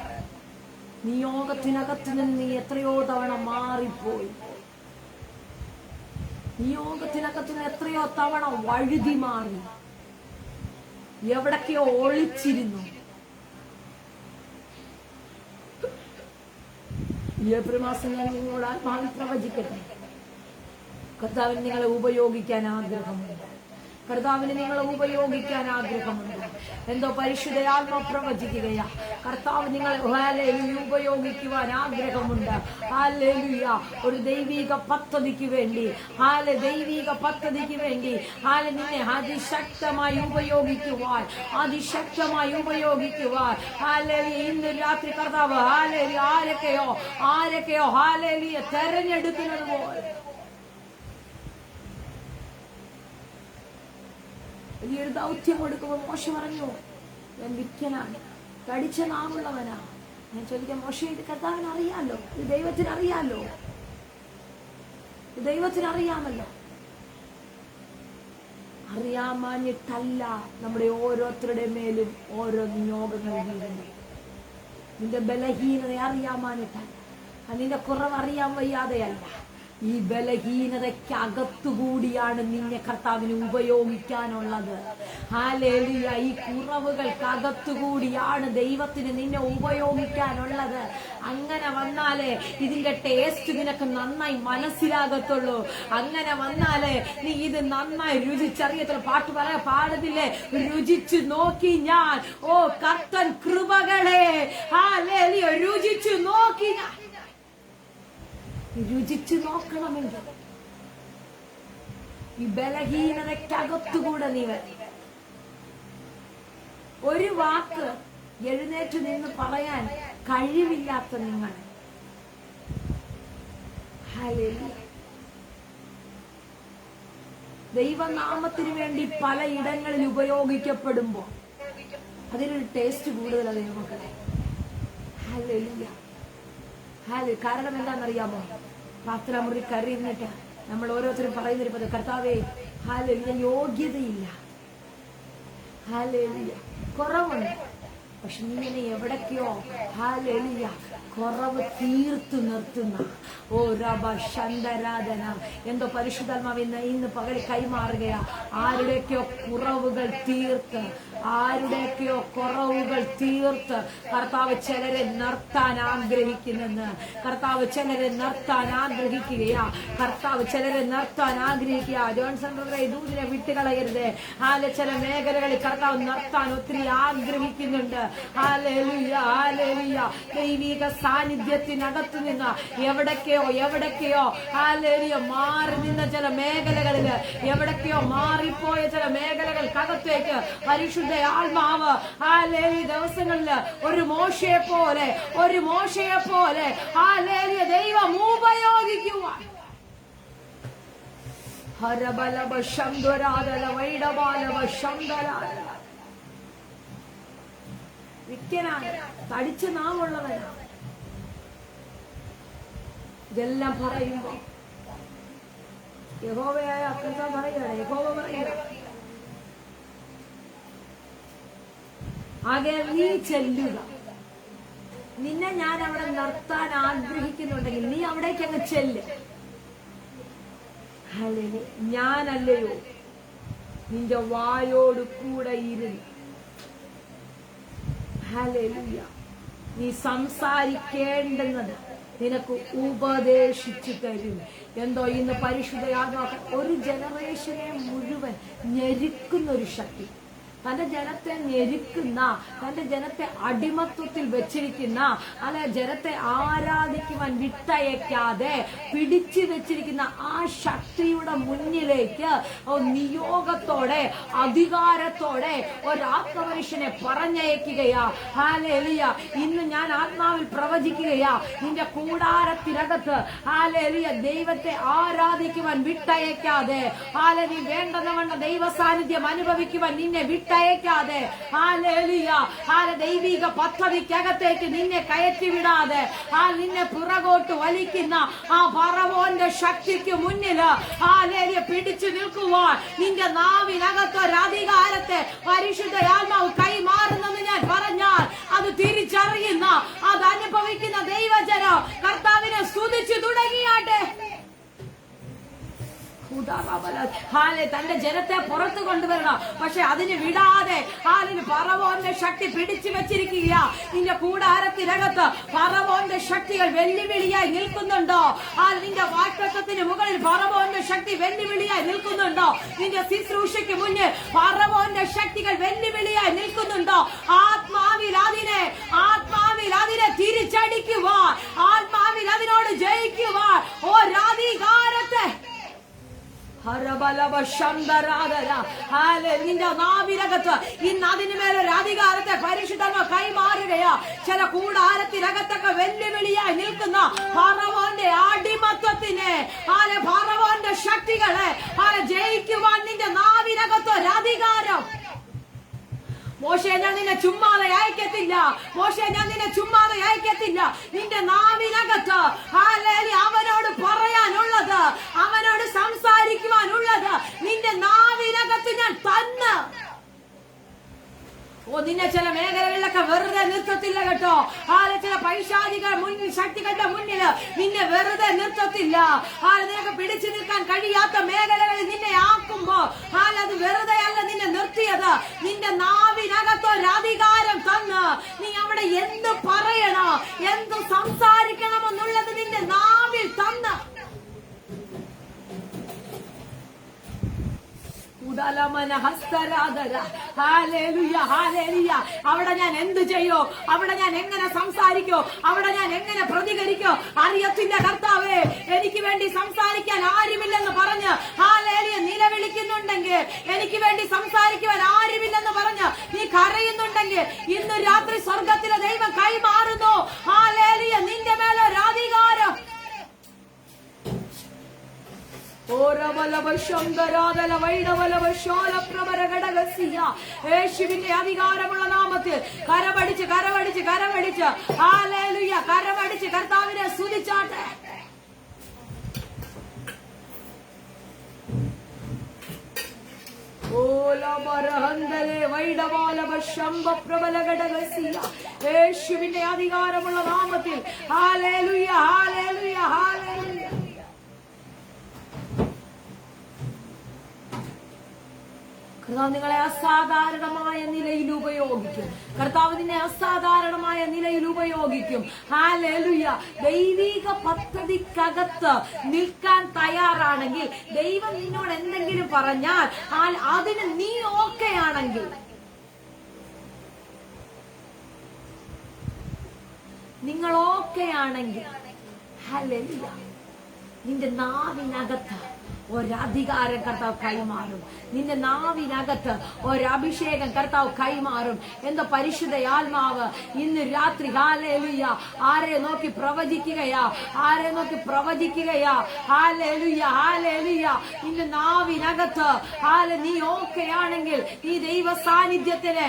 [SPEAKER 1] നിയോഗത്തിനകത്ത് നിന്ന് നീ എത്രയോ തവണ മാറിപ്പോയി. നിയോഗത്തിനകത്ത് നിന്ന് എത്രയോ തവണ വഴുതി മാറി, എവിടൊക്കെയോ ഒളിച്ചിരുന്നു. ഏപ്രിൽ മാസം ഞാൻ നിങ്ങളോട് ആത്മാവിൽ പ്രവചിക്കട്ടെ, കർത്താവിന് നിങ്ങളെ ഉപയോഗിക്കാൻ ആഗ്രഹമുണ്ട്. കർത്താവിന് നിങ്ങളെ ഉപയോഗിക്കാൻ ആഗ്രഹമുണ്ട്. എന്തോ പരിശുദ്ധയാത്മ പ്രവചിക്കുകയാ. കർത്താവ് നിങ്ങളെ ഹല്ലേലൂയ ഉപയോഗിക്കുവാൻ ആഗ്രഹമുണ്ട്. ഹല്ലേലൂയ. ഒരു ദൈവിക പദ്ധതിക്ക് വേണ്ടി, ദൈവിക പദ്ധതിക്ക് വേണ്ടി നിന്നെ അതിശക്തമായി ഉപയോഗിക്കുവാൻ, ഇന്ന് രാത്രി കർത്താവ് ആരൊക്കെയോ തെരഞ്ഞെടുക്കുന്നത് പോലെ വലിയൊരു ദൗത്യം കൊടുക്കുമ്പോൾ മോശ പറഞ്ഞു, ഞാൻ വിക്കനാണ്, കടിച്ച നാമുള്ളവനാ. ഞാൻ ചോദിക്കാം, മോശ ഇത് കർത്താവിന് അറിയാമല്ലോ, ഇത് ദൈവത്തിന് അറിയാമല്ലോ, ദൈവത്തിന് അറിയാമല്ലോ. അറിയാമാഞ്ഞിട്ടല്ല നമ്മുടെ ഓരോരുത്തരുടെ മേലും ഓരോ നിയോഗങ്ങൾ വീഴുന്നു. നിന്റെ ബലഹീനത അറിയാമാഞ്ഞിട്ടല്ല, നിന്റെ കുറവ് അറിയാൻ വയ്യാതെയല്ല. ഈ ബലഹീനതയ്ക്കകത്തുകൂടിയാണ് നിന്നെ കർത്താവിന് ഉപയോഗിക്കാനുള്ളത്. ഹല്ലേലൂയ. ഈ കുറവുകൾക്കകത്തുകൂടിയാണ് ദൈവത്തിന് നിന്നെ ഉപയോഗിക്കാനുള്ളത്. അങ്ങനെ വന്നാലേ ഇതിന്റെ ടേസ്റ്റ് നിനക്ക് നന്നായി മനസ്സിലാകത്തുള്ളൂ. അങ്ങനെ വന്നാലേ നീ ഇത് നന്നായി രുചിച്ചറിയത്തുള്ളൂ. പാടുന്നില്ലേ, രുചിച്ചു നോക്കി ഞാൻ, ഓ കർത്തൻ കൃപകളെ, ഹല്ലേലൂയ, രുചിച്ചു നോക്കി ഞാൻ. രുചിച്ചു നോക്കണമെങ്കിൽ ഈ ബലഹീനതയ്ക്കകത്തുകൂടെ നീ ഒരു വാക്ക് എഴുന്നേറ്റ് നിന്ന് പറയാൻ കഴിവില്ലാത്ത നിങ്ങൾ, ദൈവനാമത്തിന് വേണ്ടി പലയിടങ്ങളിൽ ഉപയോഗിക്കപ്പെടുമ്പോ അതിനൊരു ടേസ്റ്റ് കൂടുതലാണ് ദൈവമക്കളെ. ഹല്ലേലൂയ. കാരണം എന്താണെന്നറിയാമോ? പ്രാർത്ഥനാമുറി കയറിയിരുന്നിട്ട് നമ്മൾ ഓരോരുത്തരും പറയുന്നിരിപ്പത്, കർത്താവേ ഹല്ലേലൂയ, യോഗ്യതയില്ല, ഹല്ലേലൂയ, കുറവുണ്ട്. പക്ഷെ നീ എന്നെ എവിടൊക്കെയോ ഹല്ലേലൂയ കുറവ് തീർത്തു നിർത്തുന്ന ഓ രബ ശന്തരാധന എന്തോ പരിശുദ്ധാത്മാവ് ഇന്ന് പകൽ കൈമാറുകയാ. ആരുടെയൊക്കെയോ കുറവുകൾ തീർത്ത്, ആരുടെയൊക്കെയോ കുറവുകൾ തീർത്ത് കർത്താവ് ചിലരെ നിർത്താൻ ആഗ്രഹിക്കുന്നെന്ന്. കർത്താവ് ചിലരെ നിർത്താൻ ആഗ്രഹിക്കുകയാ. കർത്താവ് ചിലരെ നിർത്താൻ ആഗ്രഹിക്കുക. ജോൺസൺ ബ്രദറെ, ദൂതിനെ വിട്ടുകളയരുത്. ചില മേഖലകളിൽ കർത്താവ് നിർത്താൻ ഒത്തിരി ആഗ്രഹിക്കുന്നുണ്ട്. Hallelujah, hallelujah. ദൈവിക സാന്നിധ്യത്തിനകത്ത് നിന്ന് എവിടൊക്കെയോ ഹല്ലേലൂയ മാറി നിന്ന ചില മേഖലകളിൽ, എവിടൊക്കെയോ മാറിപ്പോയ ചില മേഖലകൾക്കകത്തേക്ക് പരിശുദ്ധ ആത്മാവ് ഹല്ലേലൂയ ദിവസങ്ങളിൽ ഒരു മോശയെ പോലെ ഹല്ലേലൂയ ദൈവം ഉപയോഗിക്കുവാൻ ഹരബലബ ശംദരാദല വൈഡബാലബ ശംദരാദല വിക്കനാണ്, തടിച്ച നാമുള്ളവനാണ്. ഇതെല്ലാം പറയുമ്പോ യഹോവയായ കർത്താവ് പറയുകയാണ്, യഹോവ പറയുക, ആകെ നീ ചെല്ലുക. നിന്നെ ഞാൻ അവിടെ നിർത്താൻ ആഗ്രഹിക്കുന്നുണ്ടെങ്കിൽ നീ അവിടേക്ക് അങ്ങ് ചെല്ല്. ഞാനല്ലയോ നിന്റെ വായോട് കൂടെ ഇരുന്ന്. ഹല്ലേലൂയ. നീ സംസാരിക്കേണ്ടുന്നത് നിനക്ക് ഉപദേശിച്ചു തരും. എന്തോ ഇന്ന് പരിശുദ്ധയാത്മാക്കൾ ഒരു ജനറേഷനെ മുഴുവൻ ഞെരുക്കുന്ന ഒരു ശക്തി, തന്റെ ജനത്തെ ഞെരുക്കുന്ന, തന്റെ ജനത്തെ അടിമത്വത്തിൽ വെച്ചിരിക്കുന്ന, അല്ലെ ജനത്തെ ആരാധിക്കുവാൻ വിട്ടയക്കാതെ പിടിച്ചു വെച്ചിരിക്കുന്ന ആ ശക്തിയുടെ മുന്നിലേക്ക് നിയോഗത്തോടെ അധികാരത്തോടെ ഒരാത്മമനുഷ്യനെ പറഞ്ഞയക്കുകയാ. ഹല്ലേലൂയ. ഇന്ന് ഞാൻ ആത്മാവിൽ പ്രവചിക്കുകയാ, നിന്റെ കൂടാരത്തിനകത്ത് ഹല്ലേലൂയ ദൈവത്തെ ആരാധിക്കുവാൻ വിട്ടയക്കാതെ, നീ വേണ്ടെന്നവണ്ണം ദൈവ സാന്നിധ്യം അനുഭവിക്കുവാൻ നിന്നെ വിട്ടയക്കാതെ, ദൈവിക പദ്ധതിക്കകത്തേക്ക് നിന്നെ കയറ്റിവിടാതെ, നിന്നെ പുറകോട്ട് വലിക്കുന്ന ആ ഫറവോന്റെ ശക്തിക്ക് മുന്നിൽ പിടിച്ചു നിൽക്കുവാൻ നിന്റെ നാവിനകത്തൊരധികാരത്തെ പരിശുദ്ധ ആത്മാവ് കൈമാറുന്നെന്ന് ഞാൻ പറഞ്ഞാൽ അത് തിരിച്ചറിയുന്ന, അത് അനുഭവിക്കുന്ന ദൈവജനം കർത്താവിനെ സ്തുതിച്ചു തുടങ്ങിയാട്ടെ. തന്റെ ജനത്തെ പുറത്തു കൊണ്ടുവരണം. പക്ഷെ അതിന് വിടാതെ ഫറവോന്റെ ശക്തി പിടിച്ചു വെച്ചിരിക്കുക. നിന്റെ കൂടാരത്തിനകത്ത് ഫറവോന്റെ ശക്തികൾ വെല്ലുവിളിയായി നിൽക്കുന്നുണ്ടോ? നിന്റെ വാക്തത്വത്തിന് മുകളിൽ ഫറവോന്റെ ശക്തി വെല്ലുവിളിയായി നിൽക്കുന്നുണ്ടോ? നിന്റെ ശുശ്രൂഷയ്ക്ക് മുന്നിൽ ഫറവോന്റെ ശക്തികൾ വെല്ലുവിളിയായി നിൽക്കുന്നുണ്ടോ? ആത്മാവിൽ അതിനെ തിരിച്ചടിക്കുവാൻ, ആത്മാവിൽ അതിനോട് ജയിക്കുവാൻ ഒരധികാരത്തെ നിന്റെ നാവിനകത്ത് ഇന്ന് അതിന് മേലൊരു അധികാരത്തെ പരിശുദ്ധമ കൈമാറുകയാ. ചില കൂടാരത്തിനകത്തൊക്കെ വെല്ലുവിളിയായി നിൽക്കുന്ന ഫറവോന്റെ അടിമത്വത്തിനെ, ഫറവോന്റെ ശക്തികളെ ജയിക്കുവാൻ നിന്റെ നാവിനകത്ത് ഒരു അധികാരം. മോശെ, ഞാൻ നിന്നെ ചുമ്മാതെ അയക്കത്തില്ല. മോശെ, ഞാൻ നിന്നെ ചുമ്മാതെ അയക്കത്തില്ല. നിന്റെ നാവിനകത്ത് അവനോട് പറയാനുള്ളത്, അവനോട് സംസാരിക്കുവാനുള്ളത് നിന്റെ നാവിനകത്ത് ഞാൻ തന്ന്. നിന്നെ ചില മേഖലകളിലൊക്കെ വെറുതെ നിർത്തത്തില്ല കേട്ടോ. ചില പൈശാചിക ശക്തികളുടെ മുന്നിൽ നിന്നെ വെറുതെ നിർത്തത്തില്ല. നിനക്ക് പിടിച്ചു നിൽക്കാൻ കഴിയാത്ത മേഖലകളിൽ നിന്നെ ആക്കുമ്പോ അത് വെറുതെ അല്ല നിന്നെ നിർത്തിയത്. നിന്റെ നാവിനകത്തൊരു അധികാരം തന്ന് നീ അവിടെ എന്ത് പറയണോ, എന്ത് സംസാരിക്കണമെന്നുള്ളത് നിന്റെ നാവിൽ തന്ന്. അവിടെ ഞാൻ എന്ത് ചെയ്യോ, അവിടെ ഞാൻ എങ്ങനെ സംസാരിക്കോ, അവിടെ ഞാൻ എങ്ങനെ പ്രതികരിക്കോ അറിയത്തില്ല കർത്താവേ. എനിക്ക് വേണ്ടി സംസാരിക്കാൻ ആരുമില്ലെന്ന് പറഞ്ഞ് നിലവിളിക്കുന്നുണ്ടെങ്കിൽ, എനിക്ക് വേണ്ടി സംസാരിക്കുവാൻ ആരുമില്ലെന്ന് പറഞ്ഞ് നീ കരയുന്നുണ്ടെങ്കിൽ, ഇന്ന് രാത്രി സ്വർഗത്തിലെ ദൈവം കൈമാറുന്നു നിന്റെ മേലൊരു അധികാരം. യേശുവിന്റെ അധികാരമുള്ള നാമത്തിൽ കരമടിച്ച് കർത്താവിനെ സ്തുതിച്ചാട്ടെ. യേശുവിന്റെ അധികാരമുള്ള നാമത്തിൽ ഹല്ലേലൂയ, ഹല്ലേലൂയ, ഹല്ലേലൂയ. കർത്താവ് നിങ്ങളെ അസാധാരണമായ നിലയിൽ ഉപയോഗിക്കും. കർത്താവ് നിന്നെ അസാധാരണമായ നിലയിൽ ഉപയോഗിക്കും. ഹല്ലേലൂയ. ദൈവിക പദ്ധതിക്കകത്ത് നിൽക്കാൻ തയ്യാറാണെങ്കിൽ, ദൈവം നിന്നോട് എന്തെങ്കിലും പറഞ്ഞാൽ അതിന് നീ ഓക്കെ ആണെങ്കിൽ, നിങ്ങൾ ഓക്കെ ആണെങ്കിൽ, ഹല്ലേലൂയ, നിന്റെ നാവിനകത്ത് ഒരധികാരം കർത്താവ് കൈമാറും. നിന്റെ നാവിനകത്ത് ഒരഭിഷേകം കർത്താവ് കൈമാറും. എന്താ പരിശുദ്ധ ആത്മാവ് ഇന്ന് രാത്രി ഹല്ലേലൂയ ആരെ നോക്കി പ്രവചിക്കുകയാ, ആരെ നോക്കി പ്രവചിക്കുകയാ. Hallelujah, hallelujah. നിന്റെ നാവിനകത്ത് നീ ഓക്കെ ആണെങ്കിൽ, നീ ദൈവ സാന്നിധ്യത്തിന്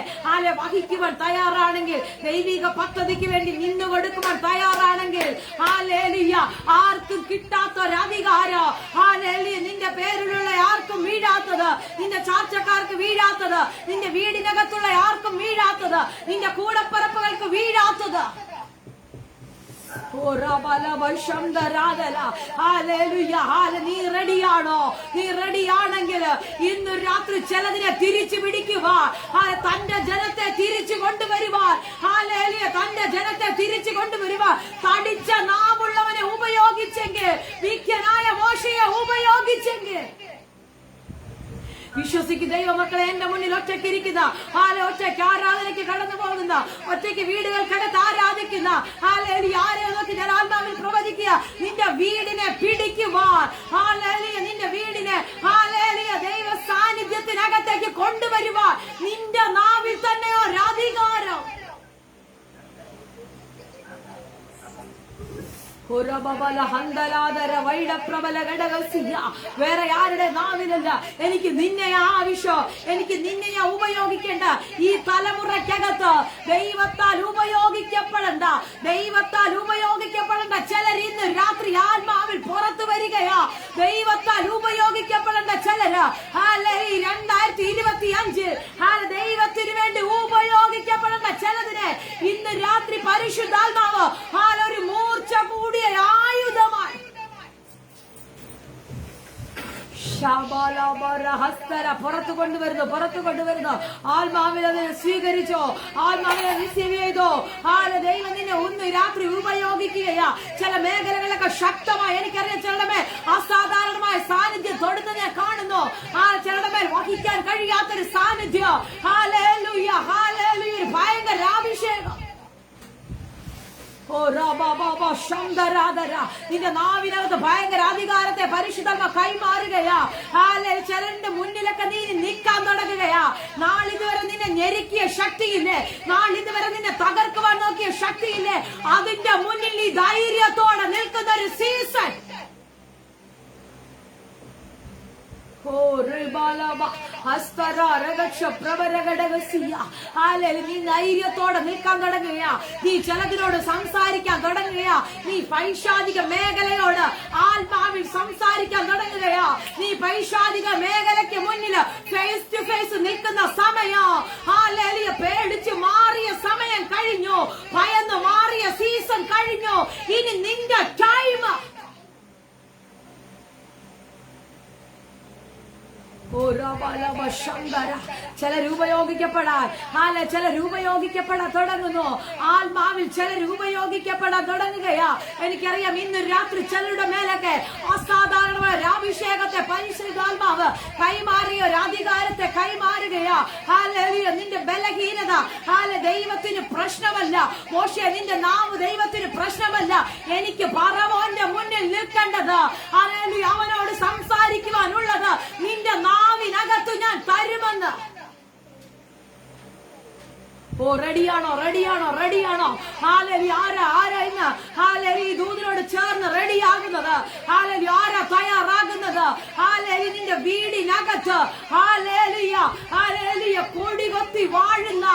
[SPEAKER 1] വഹിക്കുവാൻ തയ്യാറാണെങ്കിൽ, ദൈവിക പദ്ധതിക്ക് വേണ്ടി നിന്നു കൊടുക്കുവാൻ തയ്യാറാണെങ്കിൽ, ഹല്ലേലൂയ, ആർക്കും കിട്ടാത്തൊരധികാരം, ഹല്ലേലൂയ, നിന്റെ പേരിലുള്ള ആർക്കും വീഴാത്തത്, നിന്റെ ചാർച്ചക്കാർക്ക് വീഴാത്തത്, നിന്റെ വീടിനകത്തുള്ള ആർക്കും വീഴാത്തത്, നിന്റെ കൂടപ്പറപ്പുകൾക്ക് വീഴാത്തത്. നീ റെഡിയാണോ? നീ റെഡിയാണെങ്കിൽ ഇന്ന് രാത്രി ചിലതിനെ തിരിച്ചു പിടിക്കുവാൻ, തന്റെ ജനത്തെ തിരിച്ചു കൊണ്ടുവരുവാൻ, തന്റെ ജനത്തെ തിരിച്ചു കൊണ്ടുവരുവാൻ തടിച്ച നാവുള്ളവനെ ഉപയോഗിച്ചെങ്കിൽ, വിഖ്യനായ മോശയെ ഉപയോഗിച്ചെങ്കിൽ, വിശ്വസിക്ക് ദൈവമക്കളെ. എന്റെ മുന്നിൽ ഒറ്റയ്ക്ക് ഇരിക്കുന്ന, ഒറ്റയ്ക്ക് ആരാധനയ്ക്ക് കടന്നു പോകുന്ന, ഒറ്റയ്ക്ക് വീടുകൾക്കകത്ത് ആരാധിക്കുന്ന, ആരെ നോക്കി ഞാൻ ആത്മാവിൽ പ്രവചിക്കുക, നിന്റെ വീടിനെ പിടിക്കുവാൻ, നിന്റെ വീടിനെ ദൈവ സാന്നിധ്യത്തിനകത്തേക്ക് കൊണ്ടുവരുവാൻ നിന്റെ നാവിൽ തന്നെ ഒരധികാരം. വേറെ ആരുടെ നാവിലല്ല. എനിക്ക് നിന്നെ ആവശ്യം, എനിക്ക് നിന്നെ ഉപയോഗിക്കേണ്ട. ഈ തലമുറയ്ക്കകത്ത് ദൈവത്താൽ ഉപയോഗിക്കപ്പെടേണ്ട, ദൈവത്താൽ ഉപയോഗിക്കപ്പെടേണ്ട ചിലർ ഇന്ന് രാത്രി ആത്മാവിൽ പുറത്തു വരികയാ. ദൈവത്താൽ ഉപയോഗിക്കപ്പെടേണ്ട ചിലര് 2025 ദൈവത്തിന് വേണ്ടി ഉപയോഗിക്കപ്പെടേണ്ട ചിലതിനെ ഇന്ന് രാത്രി പരിശുദ്ധാത്മാവ് ഒരു മൂർച്ച കൂടിയ ആയുധമായി പുറത്തു കൊണ്ടുവരുന്നു. ആത്മാവിൽ അത് സ്വീകരിച്ചോ, ആത്മാവിനെ റിസീവ് ചെയ്തോ. ദൈവം നിന്നെ ഒന്ന് രാത്രി ഉപയോഗിക്കുകയാ. ചില മേഖലകളൊക്കെ ശക്തമായി, എനിക്കറിയാം ചിലരുടെ മേൽ അസാധാരണമായ സാന്നിധ്യം തൊടുന്ന ഞാൻ കാണുന്നു. ചിലരുടെ മേൽ വഹിക്കാൻ കഴിയാത്തൊരു സാന്നിധ്യം. ഹല്ലേലൂയ, ഹല്ലേലൂയ, ഭയങ്കര അഭിഷേകം. നിന്റെ നാവിനകത്ത് ഭയങ്കര അധികാരത്തെ പരിശുദ്ധമ കൈമാറുകയാ. ചിലന്റെ മുന്നിലൊക്കെ നീ നിൽക്കാൻ തുടങ്ങുകയാ. നാളിതുവരെ നിന്നെ ഞെരുക്കിയ ശക്തിയില്ലേ, നാളിതുവരെ നിന്നെ തകർക്കുവാൻ നോക്കിയ ശക്തിയില്ലേ, അതിന്റെ മുന്നിൽ നീ ധൈര്യത്തോടെ നിൽക്കുന്ന ഒരു സീസൺ. നീ ധൈര്യത്തോടെ നിൽക്കാൻ തുടങ്ങുകയാ. നീ ചിലതിനോട് സംസാരിക്കാൻ തുടങ്ങുകയാ. നീ പൈശാചിക മേഖലയോട് ആത്മാവിൽ സംസാരിക്കാൻ തുടങ്ങുകയാ. നീ പൈശാചിക മേഖലയ്ക്ക് മുന്നിൽ ഫേസ് ടു ഫേസ് നിൽക്കുന്ന സമയം. പേടിച്ചു മാറിയ സമയം കഴിഞ്ഞു, ഭയന്ന് മാറിയ സീസൺ കഴിഞ്ഞു. ഇനി നിന്റെ ടൈം. ചിലർ ഉപയോഗിക്കപ്പെടാൻ തുടങ്ങുന്നു. ആത്മാവിൽ ചിലർ ഉപയോഗിക്കപ്പെടാൻ തുടങ്ങുകയാ. എനിക്കറിയാം ഇന്ന് രാത്രി ചിലരുടെ മേലൊക്കെ അസാധാരണമായ അഭിഷേകത്തെ പരിശുദ്ധാത്മാവ് കൈമാറിയ ഒരു അധികാരത്തെ കൈമാറുകയാ. നിന്റെ ബലഹീനത ദൈവത്തിന് പ്രശ്നമല്ല. മോശെ, നിന്റെ നാവ് ദൈവത്തിന് പ്രശ്നമല്ല. എനിക്ക് ഫറവോന്റെ മുന്നിൽ നിൽക്കേണ്ടത്, അവനോട് സംസാരിക്കുവാനുള്ളത് നിന്റെ നാവിനകത്ത് ഞാൻ തരുമെന്ന്. റെഡിയാണോ? ആരാ ഇന്ന് ഈ ദൂതനോട് ചേർന്ന് റെഡിയാകുന്നത്? ആരാ തയ്യാറാകുന്നത്? നിന്റെ വീടിനകത്ത് കൊടി കൊത്തി വാഴുന്ന,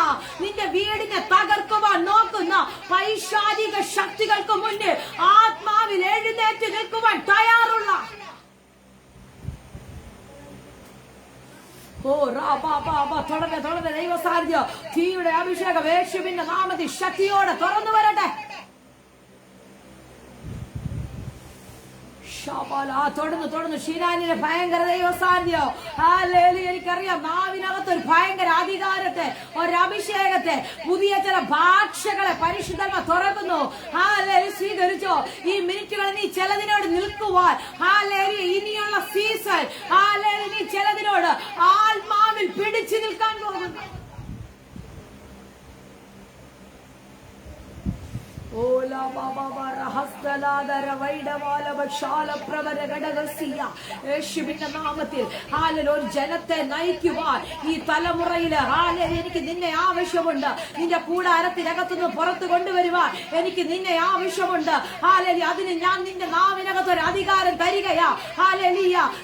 [SPEAKER 1] നിന്റെ വീടിനെ തകർക്കുവാൻ നോക്കുന്ന പൈശാചിക ശക്തികൾക്ക് മുന്നിൽ ആത്മാവിൽ എഴുന്നേറ്റ് നിൽക്കുവാൻ തയ്യാറുള്ള തുടർന്ന് ദൈവസാന്നിധ്യം, തീയുടെ അഭിഷേകം യേശുവിന്റെ നാമത്തിൽ ശക്തിയോടെ തുറന്നു വരട്ടെ. തുടർന്ന് ഷീനാനിയുടെ ഭയങ്കര ദൈവസാന്നിധ്യം. എനിക്കറിയാം നാവിനകത്ത് ഒരു ഭയങ്കര അധികാരത്തെ, ഒരു അഭിഷേകത്തെ, പുതിയ ചില ഭാഷകളെ പരിശുദ്ധമ തുറക്കുന്നു. സ്വീകരിച്ചോ. ഈ മിനിറ്റുകളിൽ നീ ചിലതിനോട് നിൽക്കുവാൻ, ഇനിയുള്ള സീസൺ നീ ചിലതിനോട് ആത്മാവിൽ പിടിച്ചു നിൽക്കാൻ പോകുന്നു. യേശുവിന്റെ നാമത്തിൽ ഒരു ജനത്തെ നയിക്കുവാൻ ഈ തലമുറയില് എനിക്ക് നിന്നെ ആവശ്യമുണ്ട്. നിന്റെ കൂടാരത്തിനകത്തുനിന്ന് പുറത്തു കൊണ്ടുവരുവാൻ എനിക്ക് നിന്നെ ആവശ്യമുണ്ട്. അതിന് ഞാൻ നിന്റെ നാവിനകത്ത് ഒരു അധികാരം തരികയാ.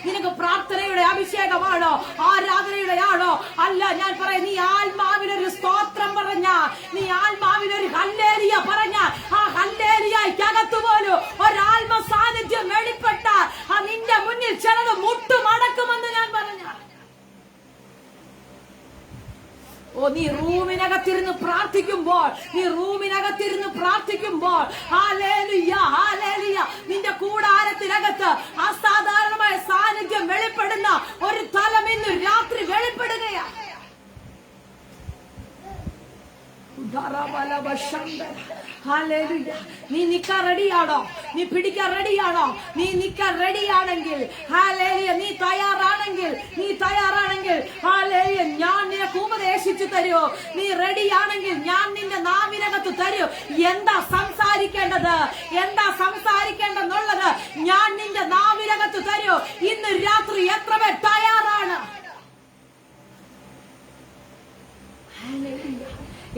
[SPEAKER 1] നിനക്ക് പ്രാർത്ഥനയുടെ അഭിഷേകമാണോ, ആരാധനയുടെ ആണോ? അല്ല, ഞാൻ പറയാം, നീ ആത്മാവിനൊരു സ്തോത്രം പറഞ്ഞ, നീ ആത്മാവിനൊരു ഹല്ലേലൂയ പറഞ്ഞ, ആ ഹല്ലേലൂയയ്ക്കകത്ത് പോലും ഒരാത്മ സാന്നിധ്യം വെളിപ്പെട്ടാൽ നിന്റെ മുന്നിൽ ചിലത് മുട്ടുമടക്കുമെന്ന് ഞാൻ പറഞ്ഞ. നീ റൂമിനകത്തിരുന്ന് പ്രാർത്ഥിക്കുമ്പോൾ നിന്റെ കൂടാരത്തിനകത്ത് അസാധാരണമായ സാന്നിധ്യം വെളിപ്പെടുന്ന ഒരു തലം ഇന്ന് രാത്രി വെളിപ്പെടുകയാണ്. നീ നിൽക്കാൻ റെഡിയാണോ? നീ പിടിക്കാൻ റെഡിയാണോ? നീ നിൽക്കാൻ റെഡിയാണെങ്കിൽ, നീ തയ്യാറാണെങ്കിൽ ഞാൻ നിനക്ക് ഉപദേശിച്ചു തരൂ. നീ റെഡിയാണെങ്കിൽ ഞാൻ നിന്റെ നാവിനകത്ത് തരൂ. എന്താ സംസാരിക്കേണ്ടെന്നുള്ളത് ഞാൻ നിന്റെ നാവിനകത്ത് തരൂ. ഇന്ന് രാത്രി എത്ര പേർ തയ്യാറാണ്?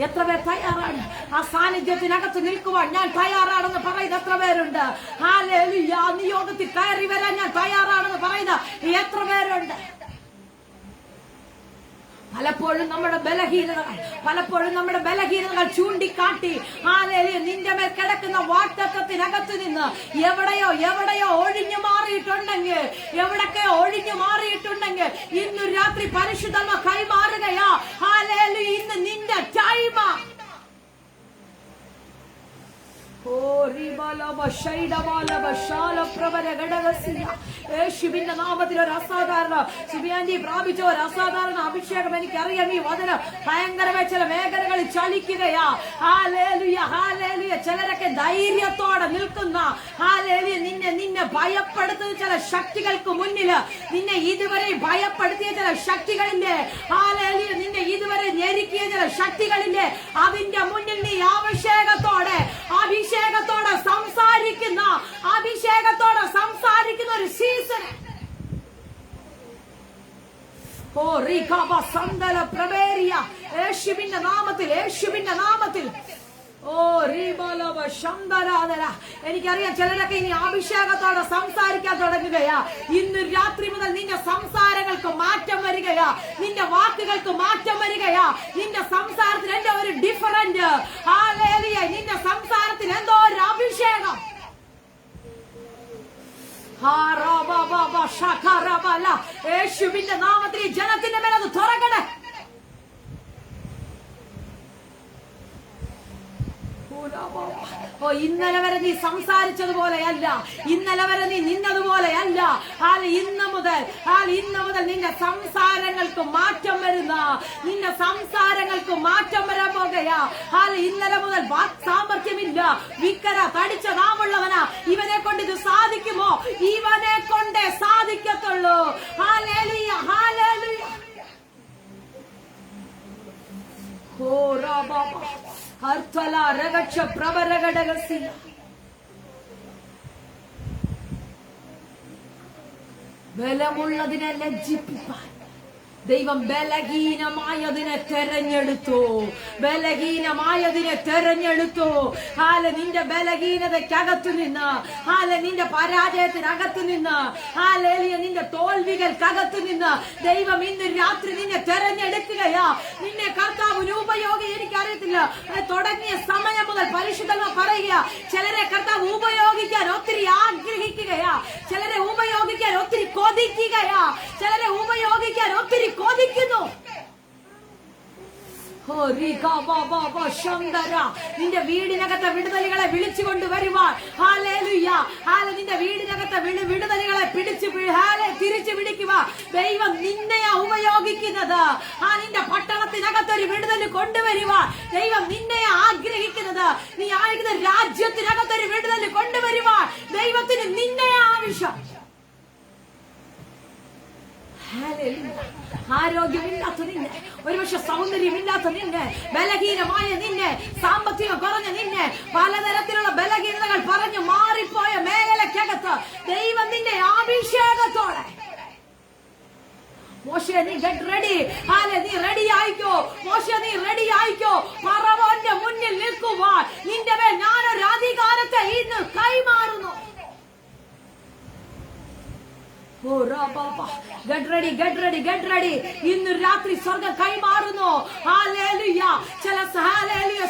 [SPEAKER 1] എത്ര പേർ തയ്യാറാണ്? ആ സാന്നിധ്യത്തിനകത്ത് നിൽക്കുവാൻ ഞാൻ തയ്യാറാണെന്ന് പറയുന്ന എത്ര പേരുണ്ട്? നിയോഗത്തിൽ കയറി വരാൻ ഞാൻ തയ്യാറാണെന്ന് പറയുന്ന എത്ര പേരുണ്ട്? പലപ്പോഴും നമ്മുടെ ബലഹീനതകൾ ചൂണ്ടിക്കാട്ടി നിന്റെ മേൽ കിടക്കുന്ന വാക്തത്വത്തിനകത്ത് നിന്ന് എവിടെയോ ഒഴിഞ്ഞു മാറിയിട്ടുണ്ടെങ്കിൽ ഇന്നു രാത്രി പരിശുദ്ധമ കൈമാറുകയാ. ഇന്ന് നിന്റെ ടൈമാ. യേശുവിന്റെ നാമത്തിൽ ഒരു അസാധാരണ സുബിയാന്റി പ്രാപിച്ച ഒരു അസാധാരണ അഭിഷേകം എനിക്കറിയാം. ഈ വചനം ഭയങ്കരമായ ചില മേഖലകളിൽ ചലിക്കുകയാ. Hallelujah, hallelujah. ചിലരൊക്കെ ധൈര്യത്തോടെ നിൽക്കുന്ന, ഹല്ലേലൂയ, നിന്നെ ഭയപ്പെടുത്തുന്ന ചില ശക്തികൾക്ക് മുന്നിൽ, നിന്നെ ഇതുവരെ ഭയപ്പെടുത്തിയ ചില ശക്തികളില്ലേ, ഹല്ലേലൂയ, നിന്നെ ഇതുവരെ ഞെരുക്കിയ ചില ശക്തികളില്ലേ, അതിന്റെ മുന്നിൽ നീ അഭിഷേകത്തോടെ സംസാരിക്കുന്ന ഒരു സീസൺ. യേശുവിന്റെ നാമത്തിൽ എനിക്കറിയാം ചിലരൊക്കെ ഇനി അഭിഷേകത്തോടെ സംസാരിക്കാൻ തുടങ്ങുകയാ. ഇന്ന് രാത്രി മുതൽ നിന്റെ സംസാരങ്ങൾക്ക് മാറ്റം വരികയാ, നിന്റെ വാക്കുകൾക്ക് മാറ്റം വരികയാ. നിന്റെ സംസാരത്തിൽ എന്തോ ഒരു ഡിഫറന്റ്, നിന്റെ സംസാരത്തിൽ എന്തോ ഒരു അഭിഷേകം. യേശുവിന്റെ നാമത്തിൽ ജനത്തിന്റെ മേലെ അത് തുറക്കണേ. ഇന്നലെ വരെ നീ സംസാരിച്ചതുപോലെയല്ല, ഇന്നലെ വരെ നീ നിന്നതുപോലെയല്ല. ഇന്ന് മുതൽ നിന്റെ സംസാരങ്ങൾക്ക് മാറ്റം വരുന്ന, നിന്റെ സംസാരങ്ങൾക്ക് മാറ്റം വരാൻ പോകുകയാ. ഇന്നലെ മുതൽ സാമർഥ്യമില്ല, വിക്കര തടിച്ച നാമുള്ളവനാ, ഇവനെ കൊണ്ട് ഇത് സാധിക്കുമോ? ഇവനെ കൊണ്ടേ സാധിക്കത്തുള്ളൂ. Hallelujah, hallelujah. ബലമുള്ളതിനെ ലജ്ജിപ്പിക്കാൻ ദൈവം ബലഹീനമായതിനെ തെരഞ്ഞെടുത്തു. നിന്റെ ബലഹീനതയ്ക്കകത്തു നിന്ന്, നിന്റെ പരാജയത്തിനകത്തു നിന്ന്, നിന്റെ തോൽവികൾക്കകത്തു നിന്ന് ദൈവം ഇന്ന് രാത്രി നിന്നെ തെരഞ്ഞെടുക്കുകയാ. നിന്നെ കർത്താവിന് ഉപയോഗി. എനിക്കറിയത്തില്ല, തുടങ്ങിയ സമയം മുതൽ പരിശുദ്ധങ്ങൾ പറയുക, ചിലരെ കർത്താവ് ഉപയോഗിക്കാൻ ഒത്തിരി ആഗ്രഹിക്കുകയാ, ചിലരെ ഉപയോഗിക്കാൻ ഒത്തിരി കൊതിക്കുകയാ, ചിലരെ ഉപയോഗിക്കാൻ ഒത്തിരി കൊതിക്കുന്നു. നിന്റെ വീടിനകത്തെ വിടുതലുകളെ വിളിച്ചുകൊണ്ട് വരുവാൻ, നിന്റെ വീടിനകത്തെ വിടുതലുകളെ തിരിച്ചു പിടിക്കുക. ദൈവം നിന്നെയാ ഉപയോഗിക്കുന്നത്. നിന്റെ പട്ടണത്തിനകത്തൊരു വിടുതൽ കൊണ്ടുവരുവാൻ ദൈവം നിന്നെയാ ആഗ്രഹിക്കുന്നത്. നീ ആയിരിക്കുന്ന രാജ്യത്തിനകത്തൊരു വിടുതൽ കൊണ്ടുവരുവാൻ ദൈവത്തിന് നിന്നെയാ ആവശ്യം. ആരോഗ്യമില്ലാത്ത നിന്നെ, ഒരുപക്ഷെ സൗന്ദര്യമില്ലാത്ത നിന്നെ, ബലഹീനമായ നിന്നെ, സാമ്പത്തികം കുറഞ്ഞ നിന്നെ, പലതരത്തിലുള്ള ബലഹീനതകൾ പറഞ്ഞു മാറിപ്പോയ മേഖലക്കകത്ത് ദൈവം നിന്നെ അഭിഷേകത്തോടെ. മോശേ, നീ ഗെറ്റ് റെഡി. നീ റെഡി ആയിക്കോ. മോശേ, നീ റെഡി ആയിക്കോ. ഫറവോന്റെ മുന്നിൽ നിൽക്കുവാൻ നിന്റെ മേൽ ഞാനൊരു അധികാരത്തെ ഇന്ന് കൈമാറുന്നു. Get ready. ഇന്ന് രാത്രി സ്വർഗ്ഗം കൈമാറുന്നു. ചില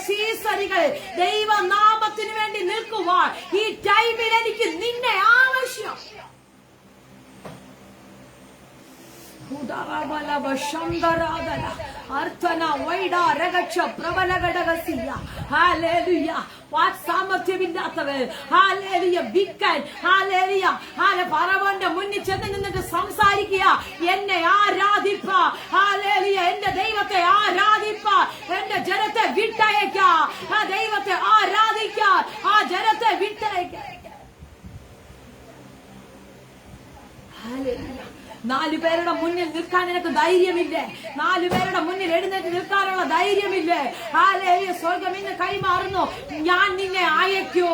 [SPEAKER 1] സീസണികൾ ദൈവനാമത്തിന് വേണ്ടി നിൽക്കുവാൻ ഈ ടൈമിൽ എനിക്ക് നിന്നെ ആവശ്യം. സാമർഥ്യമില്ലാത്തവർ, ഫറവോന്റെ മുന്നിൽ ചെന്ന് നിന്നിട്ട് സംസാരിക്കുക, എന്നെ ആരാധിപ്പ, എന്റെ ദൈവത്തെ ആരാധിപ്പ, എന്റെ ജനത്തെ വിട്ടയക്ക, ദൈവത്തെ ആരാധിക്കാൻ, ആ ജനത്തെ വിട്ടയക്ക. 4 പേരുടെ മുന്നിൽ നിൽക്കാൻ നിനക്ക് ധൈര്യമില്ലേ? 4 പേരുടെ മുന്നിൽ എഴുന്നേറ്റ് നിൽക്കാനുള്ള ധൈര്യമില്ലേ? സ്വർഗ്ഗം ഇന്ന് കൈമാറുന്നു. ഞാൻ നിന്നെ അയക്കൂ,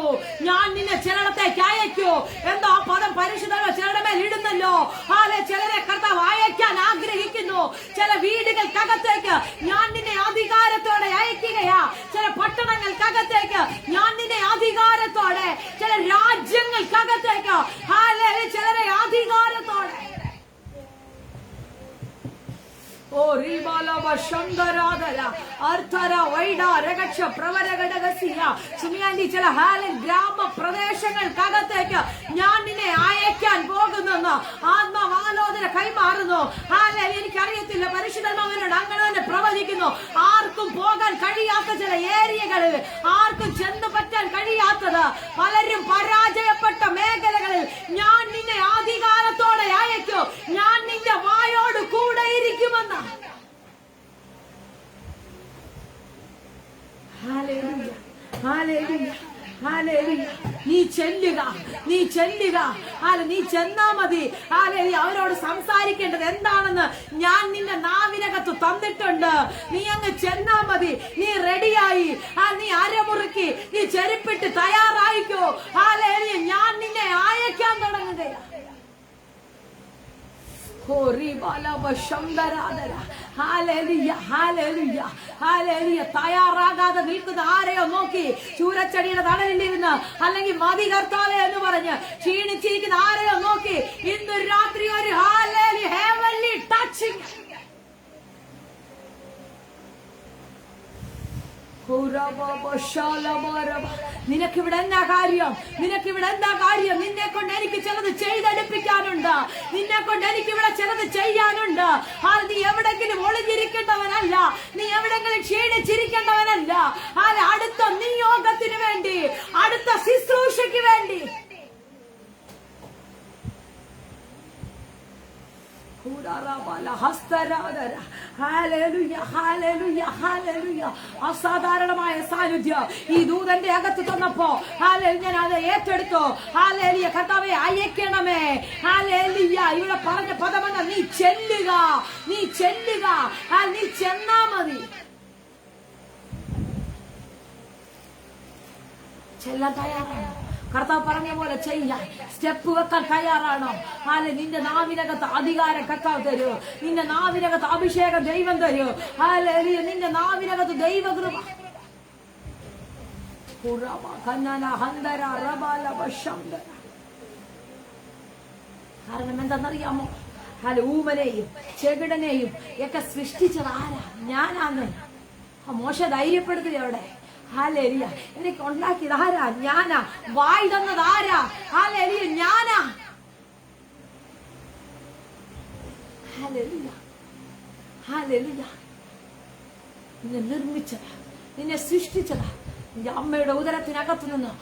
[SPEAKER 1] ഞാൻ നിന്നെ ചിലടത്തേക്ക് അയക്കൂ. എന്തോ ആ പദം പരിശുദ്ധമോ ചിലരുടെ മേൽ ഇടുന്നല്ലോ. ചിലരെ കർത്താവ് അയക്കാൻ ആഗ്രഹിക്കുന്നു. ചില വീടുകൾക്കകത്തേക്ക് ഞാൻ നിന്നെ അധികാരത്തോടെ അയക്കുകയാ. ചില പട്ടണങ്ങൾക്കകത്തേക്ക് ഞാൻ നിന്നെ അധികാരത്തോടെ, ചില രാജ്യങ്ങൾക്കകത്തേക്ക് ചിലരെ അധികാരത്തോടെ. ചില ഗ്രാമപ്രദേശങ്ങൾക്കകത്തേക്ക് ഞാൻ നിന്നെ അയക്കാൻ പോകുന്നെന്ന് ആത്മാവാലോചന കൈമാറുന്നു. ഹല്ലേലൂയ. എനിക്കറിയത്തില്ല, പരിശുദ്ധാത്മാവിനോട് അങ്ങനെ തന്നെ പ്രവചിക്കുന്നു. ആർക്കും പോകാൻ കഴിയാത്ത ചില ഏരിയകളിൽ, ആർക്കും ചെന്ന് പറ്റാൻ കഴിയാത്തത്, പലരും പരാജയപ്പെട്ട മേഖലകളിൽ ഞാൻ നിന്നെ ആദികാലത്തോടെ അയക്കും, ഞാൻ നിന്റെ വായോട് കൂടെ ഇരിക്കുമെന്ന്. Hallelujah, hallelujah, hallelujah. നീ ചെല്ലുക, നീ ചെല്ലുക. നീ ചെന്നാ മതി. അവരോട് സംസാരിക്കേണ്ടത് എന്താണെന്ന് ഞാൻ നിന്റെ നാവിനകത്ത് തന്നിട്ടുണ്ട്. നീ അങ്ങ് ചെന്നാ മതി. നീ റെഡിയായി, നീ അരമുറുക്കി, നീ ചെരുപ്പിട്ട് തയ്യാറായിക്കോ. ഞാൻ നിന്നെ അയക്കാൻ തുടങ്ങുകയാണ്. തയ്യാറാകാതെ നിൽക്കുന്ന ആരെയോ നോക്കി ചൂരച്ചെടിയുടെ തണലിലിരുന്ന്, അല്ലെങ്കിൽ മതി കർത്താവേ എന്ന് പറഞ്ഞ് ക്ഷീണിച്ചിരിക്കുന്ന ആരെയോ നോക്കി ഇന്ന് രാത്രി ഒരു ഹെവൻലി ടച്ചിങ്. നിനക്കിവിടെ എന്താ കാര്യം? നിനക്കിവിടെ എന്താ കാര്യം? നിന്നെ കൊണ്ട് എനിക്ക് ചിലത് ചെയ്തെടുപ്പിക്കാനുണ്ട്. നിന്നെ കൊണ്ട് എനിക്ക് ഇവിടെ ചിലത് ചെയ്യാനുണ്ട്. നീ എവിടെങ്കിലും ഒളിഞ്ഞിരിക്കേണ്ടവനല്ല, നീ എവിടെങ്കിലും ക്ഷീണിച്ചിരിക്കേണ്ടവനല്ല. അടുത്ത നിയോഗത്തിന് വേണ്ടി, അടുത്ത ശുശ്രൂഷയ്ക്ക് വേണ്ടി അസാധാരണമായ സാന്നിധ്യം ഈ ദൂതന്റെ അകത്ത് തന്നപ്പോ ഞാൻ അത് ഏറ്റെടുത്തു. കർത്താവേ അയക്കണമേ. ഇവിടെ പറഞ്ഞ പദമെന്ന നീ ചെല്ലുക, നീ ചെല്ലുക, നീ ചെന്നാ മതി. ചെല്ലാൻ തയ്യാറാണ്. കർത്താവ് പറഞ്ഞ പോലെ ചെയ്യാൻ സ്റ്റെപ്പ് വെക്കാൻ തയ്യാറാണോ? നിന്റെ നാവിനകത്ത് അധികാരം കർത്താവ് തരൂ. നിന്റെ നാവിനകത്ത് അഭിഷേകം ദൈവം തരൂ. നിന്റെ നാവിനകത്ത് ദൈവകൃപ. കാരണം എന്താണെന്നറിയാമോ? ഊമനെയും ചെകിടനെയും ഒക്കെ സൃഷ്ടിച്ചത് ആരാ? ഞാനാന്ന്. മോശ ധൈര്യപ്പെടുത്തില്ല അവിടെ. ഹല്ലേലൂയ. എനിക്ക് ഉണ്ടാക്കിയത് ആരാ? ഞാനാ. വായി തന്നത് ആരാ? ഹല്ലേലൂയ, ഞാനാ. Hallelujah, hallelujah. നിന്നെ നിർമ്മിച്ചതാ, നിന്നെ സൃഷ്ടിച്ചതാ. നിന്റെ അമ്മയുടെ ഉദരത്തിനകത്തു നിന്ന്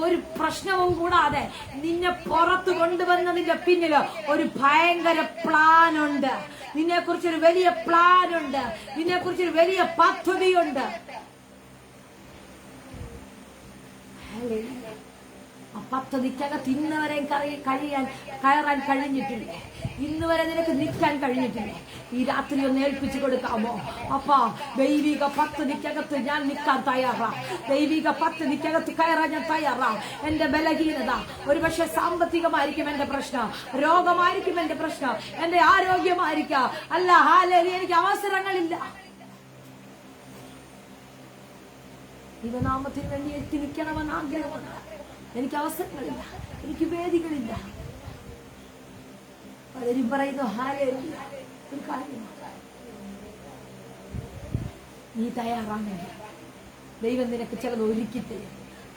[SPEAKER 1] ഒരു പ്രശ്നവും കൂടാതെ നിന്നെ പുറത്തു കൊണ്ടുവന്നതിന്റെ പിന്നില് ഒരു ഭയങ്കര പ്ലാൻ ഉണ്ട്. നിന്നെ കുറിച്ചൊരു വലിയ പ്ലാൻ ഉണ്ട്. നിന്നെ കുറിച്ചൊരു വലിയ പദ്ധതിയുണ്ട്. ആ പദ്ധതിക്കകത്ത് ഇന്ന് വരെ കയറാൻ കഴിഞ്ഞിട്ടില്ലേ? ഇന്ന് വരെ നിനക്ക് നിൽക്കാൻ കഴിഞ്ഞിട്ടില്ലേ? ഈ രാത്രി ഒന്ന് ഏൽപ്പിച്ചു കൊടുക്കാമോ? അപ്പാ, ദൈവിക പദ്ധതിക്കകത്ത് ഞാൻ നിൽക്കാൻ തയ്യാറാ. ദൈവിക പദ്ധതിക്കകത്ത് കയറാൻ ഞാൻ തയ്യാറാ. എന്റെ ബലഹീനത ഒരുപക്ഷെ സാമ്പത്തികമായിരിക്കും എന്റെ പ്രശ്നം, രോഗമായിരിക്കും എന്റെ പ്രശ്നം, എന്റെ ആരോഗ്യമായിരിക്കാം. അല്ല, എനിക്ക് അവസരങ്ങളില്ല. ദൈവനാമത്തിന് വേണ്ടി എത്തി നിൽക്കണമെന്ന് ആഗ്രഹമുണ്ട്. എനിക്ക് അവസരങ്ങളില്ല, എനിക്ക് വേദികളില്ല. പലരും പറയുന്നു ഹല്ലേലൂയ. ഒരു കാര്യം, നീ തയ്യാറാണെങ്കിൽ ദൈവം നിനക്ക് ചിലത് ഒരുക്കി തരും.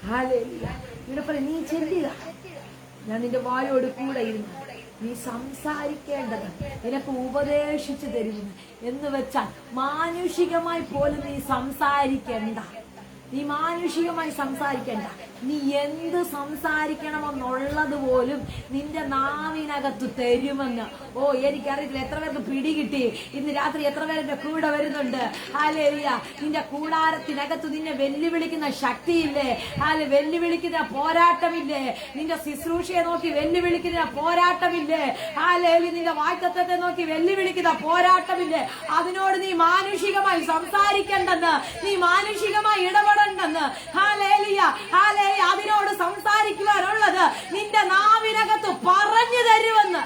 [SPEAKER 1] ഹല്ലേലൂയ. ഇവിടെ പറയും, നീ ചെല്ലുക, ഞാൻ നിന്റെ വായോട് കൂടെ ഇരുന്നു. നീ സംസാരിക്കേണ്ടത് നിനക്ക് ഉപദേശിച്ചു തരുന്നു എന്ന് വെച്ചാൽ മാനുഷികമായി പോലും നീ സംസാരിക്കേണ്ട. നീ മാനുഷികമായി സംസാരിക്കണ്ട. നീ എന്ത് സംസാരിക്കണമെന്നുള്ളത് പോലും നിന്റെ നാവിനകത്ത് തരുമെന്ന്. എനിക്കറിയത്തില്ല എത്ര പേർക്ക് പിടികിട്ടി. ഇന്ന് രാത്രി എത്ര പേരുടെ കൂടെ വരുന്നുണ്ട്? ഹല്ലേലൂയ. നിന്റെ കൂടാരത്തിനകത്ത് നിന്നെ വെല്ലുവിളിക്കുന്ന ശക്തിയില്ലേ? വെല്ലുവിളിക്കുന്ന പോരാട്ടമില്ലേ? നിന്റെ ശുശ്രൂഷയെ നോക്കി വെല്ലുവിളിക്കുന്ന പോരാട്ടമില്ലേ? ഹല്ലേലൂയ. നിന്റെ വാഗ്ദത്തത്തെ നോക്കി വെല്ലുവിളിക്കുന്ന പോരാട്ടമില്ലേ? അതിനോട് നീ മാനുഷികമായി സംസാരിക്കണ്ടെന്ന്, നീ മാനുഷികമായി ഇടപെടണ്ടെന്ന്. Hallelujah, hallelujah. അതിനോട് സംസാരിക്കുവാനുള്ളത് നിന്റെ നാവിനകത്ത് പറഞ്ഞു തരുമെന്ന്.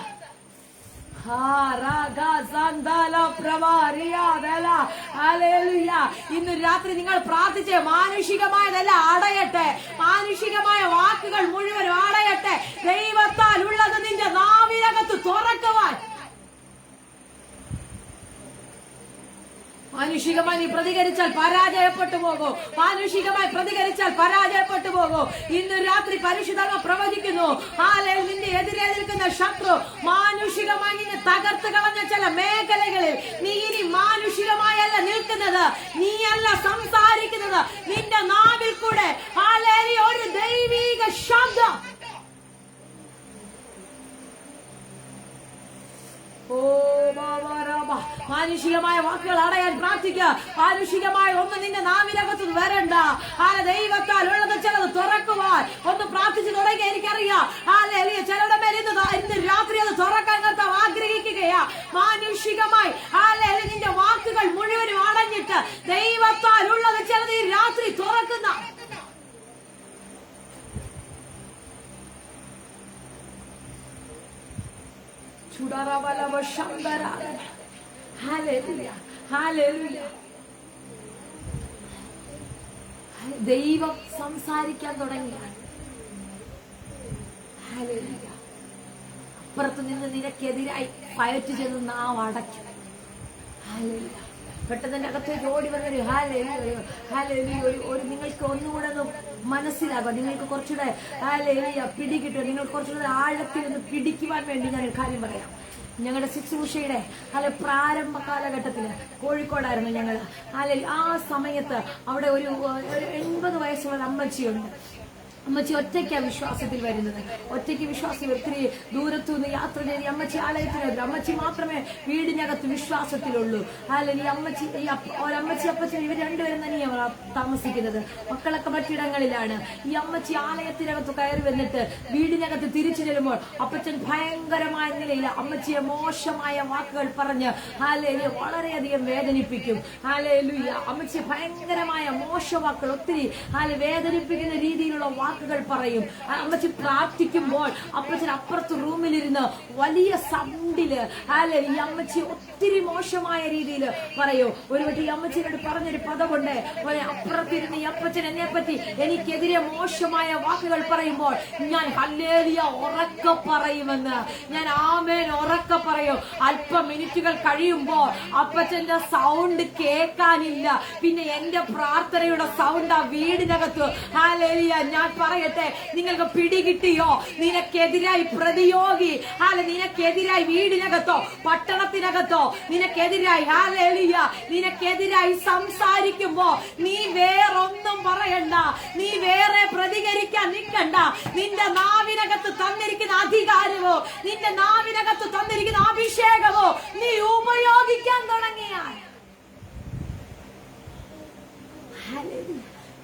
[SPEAKER 1] ഇന്ന് രാത്രി നിങ്ങൾ പ്രാർത്ഥിച്ച് മാനുഷികമായതല്ല അടയട്ടെ. മാനുഷികമായ വാക്കുകൾ മുഴുവനും അടയട്ടെ. ദൈവത്താൽ ഉള്ളത് നിന്റെ നാവിനകത്ത് തുറക്കുവാൻ. മാനുഷികമായി നീ പ്രതികരിച്ചാൽ പരാജയപ്പെട്ടു പോകൂ. മാനുഷികമായി പ്രതികരിച്ചാൽ പരാജയപ്പെട്ടു പോകൂ. ഇന്ന് രാത്രി പരിശുദ്ധാത്മ പ്രവചിക്കുന്നു, നിന്റെ എതിരെ നിൽക്കുന്ന ശത്രു മാനുഷികമായി നിന്നെ തകർത്ത് കളഞ്ഞ ചില മേഖലകളിൽ നീ ഇനി മാനുഷികമായല്ല നിൽക്കുന്നത്, നീയല്ല സംസാരിക്കുന്നത്, നിന്റെ നാവിൽ കൂടെ ഒരു ദൈവിക ശബ്ദം. മാനുഷികമായ വാക്കുകൾ അടയാൻ പ്രാർത്ഥിക്കുക. മാനുഷികമായ ഒന്ന് നിന്റെ നാവിനകത്ത് വരണ്ട. ദൈവത്താൽ ഉള്ളത് ചിലത് തുറക്കുവാൻ ഒന്ന് പ്രാർത്ഥിച്ചു തുടങ്ങി. എനിക്കറിയാം ചിലരുടെ മേൽ ഇന്ന് രാത്രി അത് തുറക്കാൻ കർത്താവ് ആഗ്രഹിക്കുകയാ. മാനുഷികമായി നിന്റെ വാക്കുകൾ മുഴുവനും അടഞ്ഞിട്ട് ദൈവത്താൽ ഉള്ളത് ചിലത് ഈ രാത്രി തുറക്കുന്ന ദൈവം സംസാരിക്കാൻ തുടങ്ങിയ അപ്പുറത്ത് നിന്ന് നിനക്കെതിരായി ഫയറ്റ് ചെയ്ത് നാവ് അടയ്ക്കും. പെട്ടെന്ന് അകത്തേക്ക് ഓടി വന്നൊരു ഒരു നിങ്ങൾക്ക് ഒന്നുകൂടെ ഒന്ന് മനസ്സിലാകുക, നിങ്ങൾക്ക് കുറച്ചുകൂടെ പിടികിട്ടുക, നിങ്ങൾക്ക് കുറച്ചുകൂടെ ആഴത്തിൽ ഒന്ന് പിടിക്കുവാൻ വേണ്ടി ഞാൻ ഒരു കാര്യം പറയാം. ഞങ്ങളുടെ ശുശ്രൂഷയുടെ പ്രാരംഭ കാലഘട്ടത്തില് കോഴിക്കോടായിരുന്നു ഞങ്ങൾ. ആ സമയത്ത് അവിടെ ഒരു 80 വയസ്സുള്ള അമ്മച്ചിയുണ്ട്. അമ്മച്ചി ഒറ്റയ്ക്കാണ് വിശ്വാസത്തിൽ വരുന്നത്. ഒറ്റയ്ക്ക് വിശ്വാസം ഒത്തിരി ദൂരത്തുനിന്ന് യാത്ര ചെയ്ത് അമ്മച്ചി ആലയത്തിൽ വരും. അമ്മച്ചി മാത്രമേ വീടിനകത്ത് വിശ്വാസത്തിലുള്ളൂ. അല്ലെങ്കിൽ ഒരമ്മച്ചി അപ്പച്ചൻ ഇവർ രണ്ടുപേരും തന്നെയാണ് താമസിക്കുന്നത്. മക്കളൊക്കെ മറ്റിടങ്ങളിലാണ്. ഈ അമ്മച്ചി ആലയത്തിനകത്ത് കയറി വന്നിട്ട് വീടിനകത്ത് തിരിച്ചു ചെല്ലുമ്പോൾ അപ്പച്ചൻ ഭയങ്കരമായ നിലയിൽ അമ്മച്ചിയെ മോശമായ വാക്കുകൾ പറഞ്ഞ് വളരെയധികം വേദനിപ്പിക്കും. അമ്മച്ചിയെ ഭയങ്കരമായ മോശവാക്കുകൾ ഒത്തിരി വേദനിപ്പിക്കുന്ന രീതിയിലുള്ള വാക്കുകൾ പറയും. അമ്മച്ചി പ്രാർത്ഥിക്കുമ്പോൾ അപ്പച്ചൻ അപ്പുറത്ത് റൂമിലിരുന്ന് വലിയ സൗണ്ടില് ഈ അമ്മച്ചി ഒത്തിരി മോശമായ രീതിയിൽ പറയൂ. ഒരു വട്ടം ഈ അമ്മച്ചിനോട് പറഞ്ഞൊരു പദമുണ്ട്, അപ്പുറത്തിരുന്ന് ഈ അപ്പച്ചൻ എന്നെ പറ്റി എനിക്കെതിരെ മോശമായ വാക്കുകൾ പറയുമ്പോൾ ഞാൻ ഹല്ലേലൂയ ഉറക്ക പറയുമെന്ന്, ഞാൻ ആമേൻ ഉറക്ക പറയും. അല്പം മിനിറ്റുകൾ കഴിയുമ്പോൾ അപ്പച്ചന്റെ സൗണ്ട് കേൾക്കാനില്ല. പിന്നെ എന്റെ പ്രാർത്ഥനയുടെ സൗണ്ട് ആ വീടിനകത്ത്. ഹല്ലേലൂയ. ഞാൻ പറയട്ടെ, നിങ്ങൾക്ക് പിടികിട്ടിയോ? നിനക്കെതിരായി പ്രതിയോഗി, നിനക്കെതിരായി വീടിനകത്തോ പട്ടണത്തിനകത്തോ നിനക്കെതിരായി നിനക്കെതിരായി സംസാരിക്കുമ്പോ നീ വേറൊന്നും പറയണ്ട, നീ വേറെ പ്രതികരിക്കാൻ നിൽക്കണ്ട. നിന്റെ നാവിനകത്ത് തന്നിരിക്കുന്ന അധികാരമോ നിന്റെ നാവിനകത്ത് തന്നിരിക്കുന്ന അഭിഷേകമോ നീ ഉപയോഗിക്കാൻ തുടങ്ങിയാൽ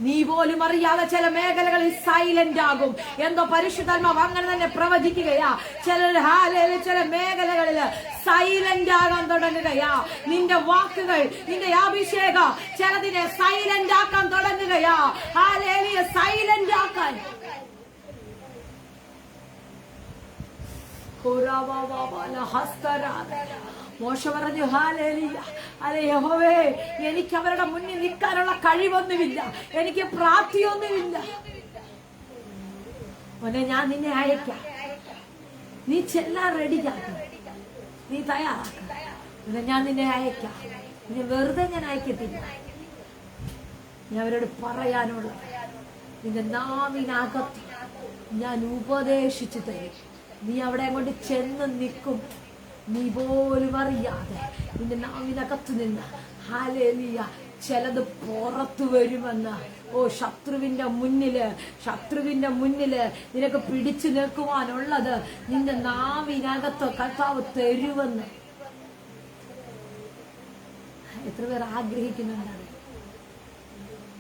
[SPEAKER 1] നീ പോലും അറിയാതെ ചില മേഖലകളിൽ സൈലന്റ് ആകും. എന്തോ പരിശുദ്ധാത്മാവ് അങ്ങനെ തന്നെ പ്രവചിക്കുകയാ. ചില മേഖലകളിൽ സൈലന്റ് ആകാൻ തുടങ്ങുകയാ. നിന്റെ വാക്കുകൾ, നിന്റെ അഭിഷേകം ചിലതിനെ സൈലന്റ് ആക്കാൻ തുടങ്ങുകയാ. സൈലന്റ് ആക്കാൻ മോശ പറഞ്ഞു, യഹോവേ എനിക്ക് അവരുടെ മുന്നിൽ നിൽക്കാനുള്ള കഴിവൊന്നുമില്ല, എനിക്ക് പ്രാപ്തിയൊന്നുമില്ല. മോനെ, ഞാൻ നിന്നെ അയക്കാം, നീ ചെല്ലാൻ റെഡിയാക്കും, നീ തയ്യാറാക്ക. ഞാൻ നിന്നെ അയക്കാം, നിന്നെ വെറുതെ ഞാൻ അയക്കത്തില്ല. ഞാൻ അവരോട് പറയാനുള്ള നിന്റെ നാവിനകത്ത് ഞാൻ ഉപദേശിച്ചു തരും. നീ അവിടെ അങ്ങോട്ട് ചെന്ന് നിൽക്കും, നീ പോലും അറിയാതെ നിന്റെ നാവിനകത്ത് നിന്ന് ഹല്ലേലൂയ ചിലത് പുറത്തു വരുമെന്ന്. ശത്രുവിന്റെ മുന്നില് നിനക്ക് പിടിച്ചു നിൽക്കുവാനുള്ളത് നിന്റെ നാവിനകത്ത് കർത്താവ് തരുമെന്ന്. എത്ര പേർ ആഗ്രഹിക്കുന്നുണ്ടാണ്?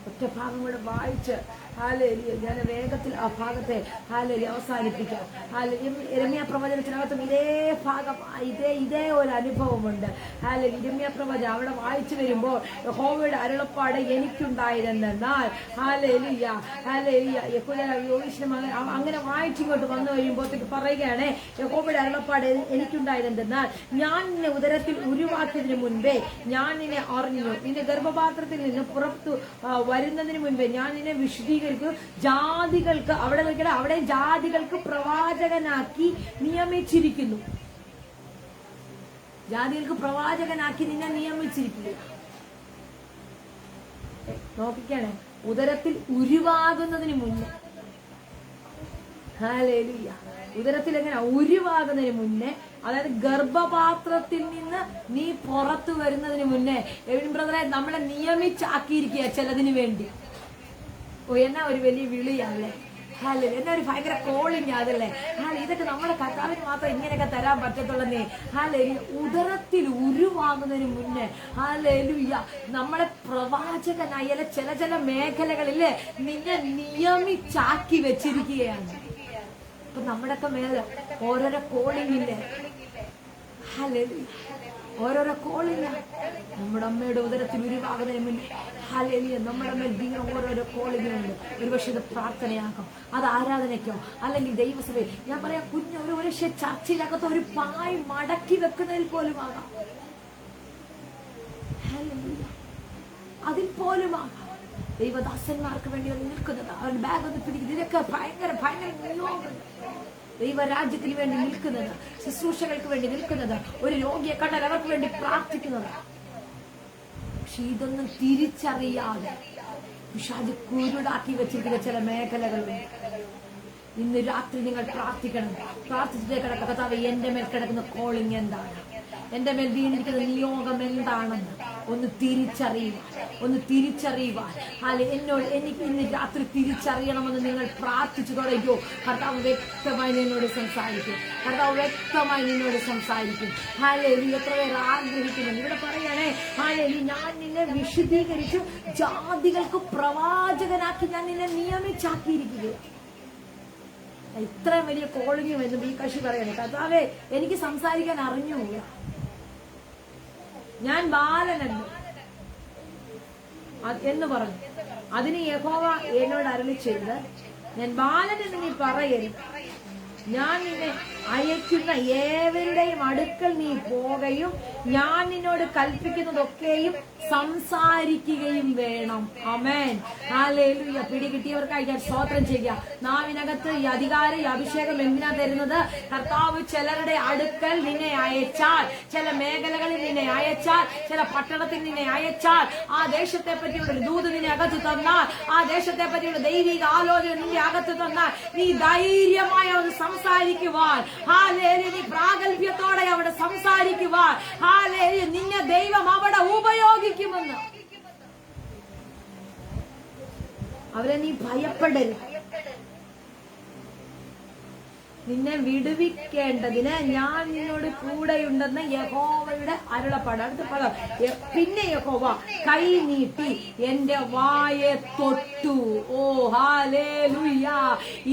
[SPEAKER 1] ഒറ്റ ഭാഗം കൂടെ വായിച്ച് ഞാൻ വേഗത്തിൽ ആ ഭാഗത്തെ അവസാനിപ്പിക്കാം. യിരെമ്യാ പ്രവചനത്തിനകത്തും ഇതേ ഭാഗം ഇതേ ഒരു അനുഭവമുണ്ട്. യിരെമ്യാ പ്രവചനം അവിടെ വായിച്ചു വരുമ്പോൾ യഹോവയുടെ അരുളപ്പാട് എനിക്കുണ്ടായിരുന്നെന്നാൽ അങ്ങനെ വായിച്ചിങ്ങോട്ട് വന്നു കഴിയുമ്പോഴത്തേക്ക് പറയുകയാണ്, യഹോവയുടെ അരുളപ്പാട് എനിക്കുണ്ടായിരുന്നെന്നാൽ ഞാൻ നിന്നെ ഉദരത്തിൽ ഉരുവാക്കിയതിനു മുൻപേ ഞാൻ നിന്നെ അറിഞ്ഞു, നിന്റെ ഗർഭപാത്രത്തിൽ നിന്ന് പുറത്തു വരുന്നതിന് മുൻപേ ഞാൻ നിന്നെ വിശുദ്ധീകരിച്ചു. ജാതികൾക്ക് അവിടെ ജാതികൾക്ക് പ്രവാചകനാക്കി നിയമിച്ചിരിക്കുന്നു. ജാതികൾക്ക് പ്രവാചകനാക്കി നിന്നെ നിയമിച്ചിരിക്കുന്നു. നോക്കിക്കണേ, ഉദരത്തിൽ ഉരുവാകുന്നതിന് മുന്നേ. ഹല്ലേലൂയ. ഉദരത്തിൽ എങ്ങനെ ഉരുവാകുന്നതിന് മുന്നേ, അതായത് ഗർഭപാത്രത്തിൽ നിന്ന് നീ പുറത്തു വരുന്നതിന് മുന്നേ എവിൻ ബ്രദറെ നമ്മളെ നിയമിച്ചാക്കിയിരിക്കുക ചിലതിന് വേണ്ടി. എന്നാ ഒരു വലിയ വിളിയല്ലേ, ഹല്ലേലൂയ. എന്നാ ഒരു ഭയങ്കര കോളിങ് അതല്ലേ. ഇതൊക്കെ നമ്മുടെ കർത്താവിന് മാത്രം ഇങ്ങനെയൊക്കെ തരാൻ പറ്റത്തുള്ളന്നേ. ഹല്ലേലൂയ. ഉദരത്തിൽ ഉരുവാകുന്നതിന് മുന്നേ ഹല്ലേലൂയ നമ്മളെ പ്രവാചകനായ ചില മേഖലകളില് നിന്നെ നിയമിച്ചാക്കി വെച്ചിരിക്കുകയാണ്. അപ്പൊ നമ്മുടെയൊക്കെ മേലെ ഓരോരോ കോളിങ്ങില്ലേ, ഹല്ലേലൂയ, ഓരോരോ കോളിങ്. നമ്മുടെ അമ്മയുടെ ഉദരത്തിൽ ഉരുവാകുന്നതിന് മുന്നേ ഹല്ലേലൂയ നമ്മുടെ മേൽ ദൈവം ഓരോരോ കോളിങ്ങുണ്ട്. ഒരുപക്ഷെ ഇത് പ്രാർത്ഥനയാകാം, അത് ആരാധനയ്ക്കോ, അല്ലെങ്കിൽ ദൈവസഭയിൽ. ഞാൻ പറയാം, കുഞ്ഞ് ഒരു പക്ഷേ ചർച്ചിലകത്ത് ഒരു പായ് മടക്കി വെക്കുന്നതിൽ പോലും ആകാം. ഹല്ലേലൂയ. അതിൽ പോലും ആകാം. ദൈവദാസന്മാർക്ക് വേണ്ടി നിൽക്കുന്നത്, അവരുടെ ബാഗ് ഒന്ന് പിടിക്കുന്നത്, ഇതൊക്കെ ഭയങ്കര ഭയങ്കര നിയോഗം. ദൈവരാജ്യത്തിന് വേണ്ടി നിൽക്കുന്നത്, ശുശ്രൂഷകൾക്ക് വേണ്ടി നിൽക്കുന്നത്, ഒരു രോഗിയെ കണ്ടാൽ അവർക്ക് വേണ്ടി പ്രാർത്ഥിക്കുന്നത്. പക്ഷെ ഇതൊന്നും തിരിച്ചറിയാതെ പിശാച് കുരുടാക്കി വെച്ചിരിക്കുന്ന ചില മേഖലകളുണ്ട്. ഇന്ന് രാത്രി നിങ്ങൾ പ്രാർത്ഥിക്കണം. പ്രാർത്ഥിച്ചിട്ടേ കിടക്കുക, കർത്താവേ എന്റെ മേൽ കിടക്കുന്ന കോളിംഗ് എന്താണ്, എന്റെ മേൽ വീണിരിക്കുന്ന നിയോഗം എന്താണെന്ന് ഒന്ന് തിരിച്ചറിയുവാൻ എനിക്ക് ഇന്ന് രാത്രി തിരിച്ചറിയണമെന്ന് നിങ്ങൾ പ്രാർത്ഥിച്ചു തുടങ്ങിയോ, കർത്താവ് വ്യക്തമായി നിന്നോട് സംസാരിക്കും. ഹല്ലേലൂയ. എത്ര പേർ ആഗ്രഹിക്കുന്നുണ്ട്. ഇവിടെ പറയണേ, ഹല്ലേലൂയ, ഞാൻ നിന്നെ വിശുദ്ധീകരിച്ചു ജാതികൾക്ക് പ്രവാചകനാക്കി ഞാൻ നിന്നെ നിയമിച്ചാക്കിയിരിക്കുകയാണ്. ഇത്രയും വലിയ കോളിംഗ് വരുന്നു. ഈ കക്ഷി പറയണേ, കർത്താവേ എനിക്ക് സംസാരിക്കാൻ അറിഞ്ഞുകൂട, ഞാൻ ബാലനല്ല എന്ന് പറഞ്ഞു. അതിന് യഹോവ എന്നോട് അരുളി ചെയ്ത്, ഞാൻ ബാലനെന്ന് നീ പറയരുത്, ഞാൻ നിന്നെ അയക്കുന്ന ഏവരുടെയും അടുക്കൽ നീ പോകുകയും ഞാൻ നിന്നോട് കൽപ്പിക്കുന്നതൊക്കെയും സംസാരിക്കുകയും വേണം. ആമേൻ. ഹല്ലേലൂയ. പിടികിട്ടിയവർക്കായി ഞാൻ സ്തോത്രം ചെയ്യുക. നാവിനകത്ത് ഈ അധികാരം, ഈ അഭിഷേകം എന്തിനാ തരുന്നത്? കർത്താവ് ചിലരുടെ അടുക്കൽ നിന്നെ അയച്ചാൽ, ചില മേഖലകളിൽ നിന്നെ അയച്ചാൽ, ചില പട്ടണത്തിൽ നിന്നെ അയച്ചാൽ, ആ ദേശത്തെ പറ്റിയുള്ള ഒരു ദൂത് നിന്നെ അകത്ത് തന്നാൽ, ആ ദേശത്തെ പറ്റിയുള്ള ദൈവിക ആലോചന നിന്റെ അകത്ത് തന്നാൽ, നീ ധൈര്യമായി അവിടെ സംസാരിക്കുവാൻ, ഹല്ലേലൂയ, നീ പ്രാഗൽഭ്യത്തോടെ അവിടെ സംസാരിക്കുവാൻ, ഹല്ലേലൂയ, നിന്നെ ദൈവം അവിടെ ഉപയോഗിക്കുമെന്ന്. അവരെ നീ ഭയപ്പെടരുത്. നിന്നെ വിടുവിക്കേണ്ടതിന് ഞാൻ നിന്നോട് കൂടെയുണ്ടെന്ന് യഹോവയുടെ അരുളപ്പാട്. അടുത്ത പദം, പിന്നെ യഹോവ കൈ നീട്ടി എന്റെ വായെ തൊട്ടു. ഓ ഹല്ലേലൂയ.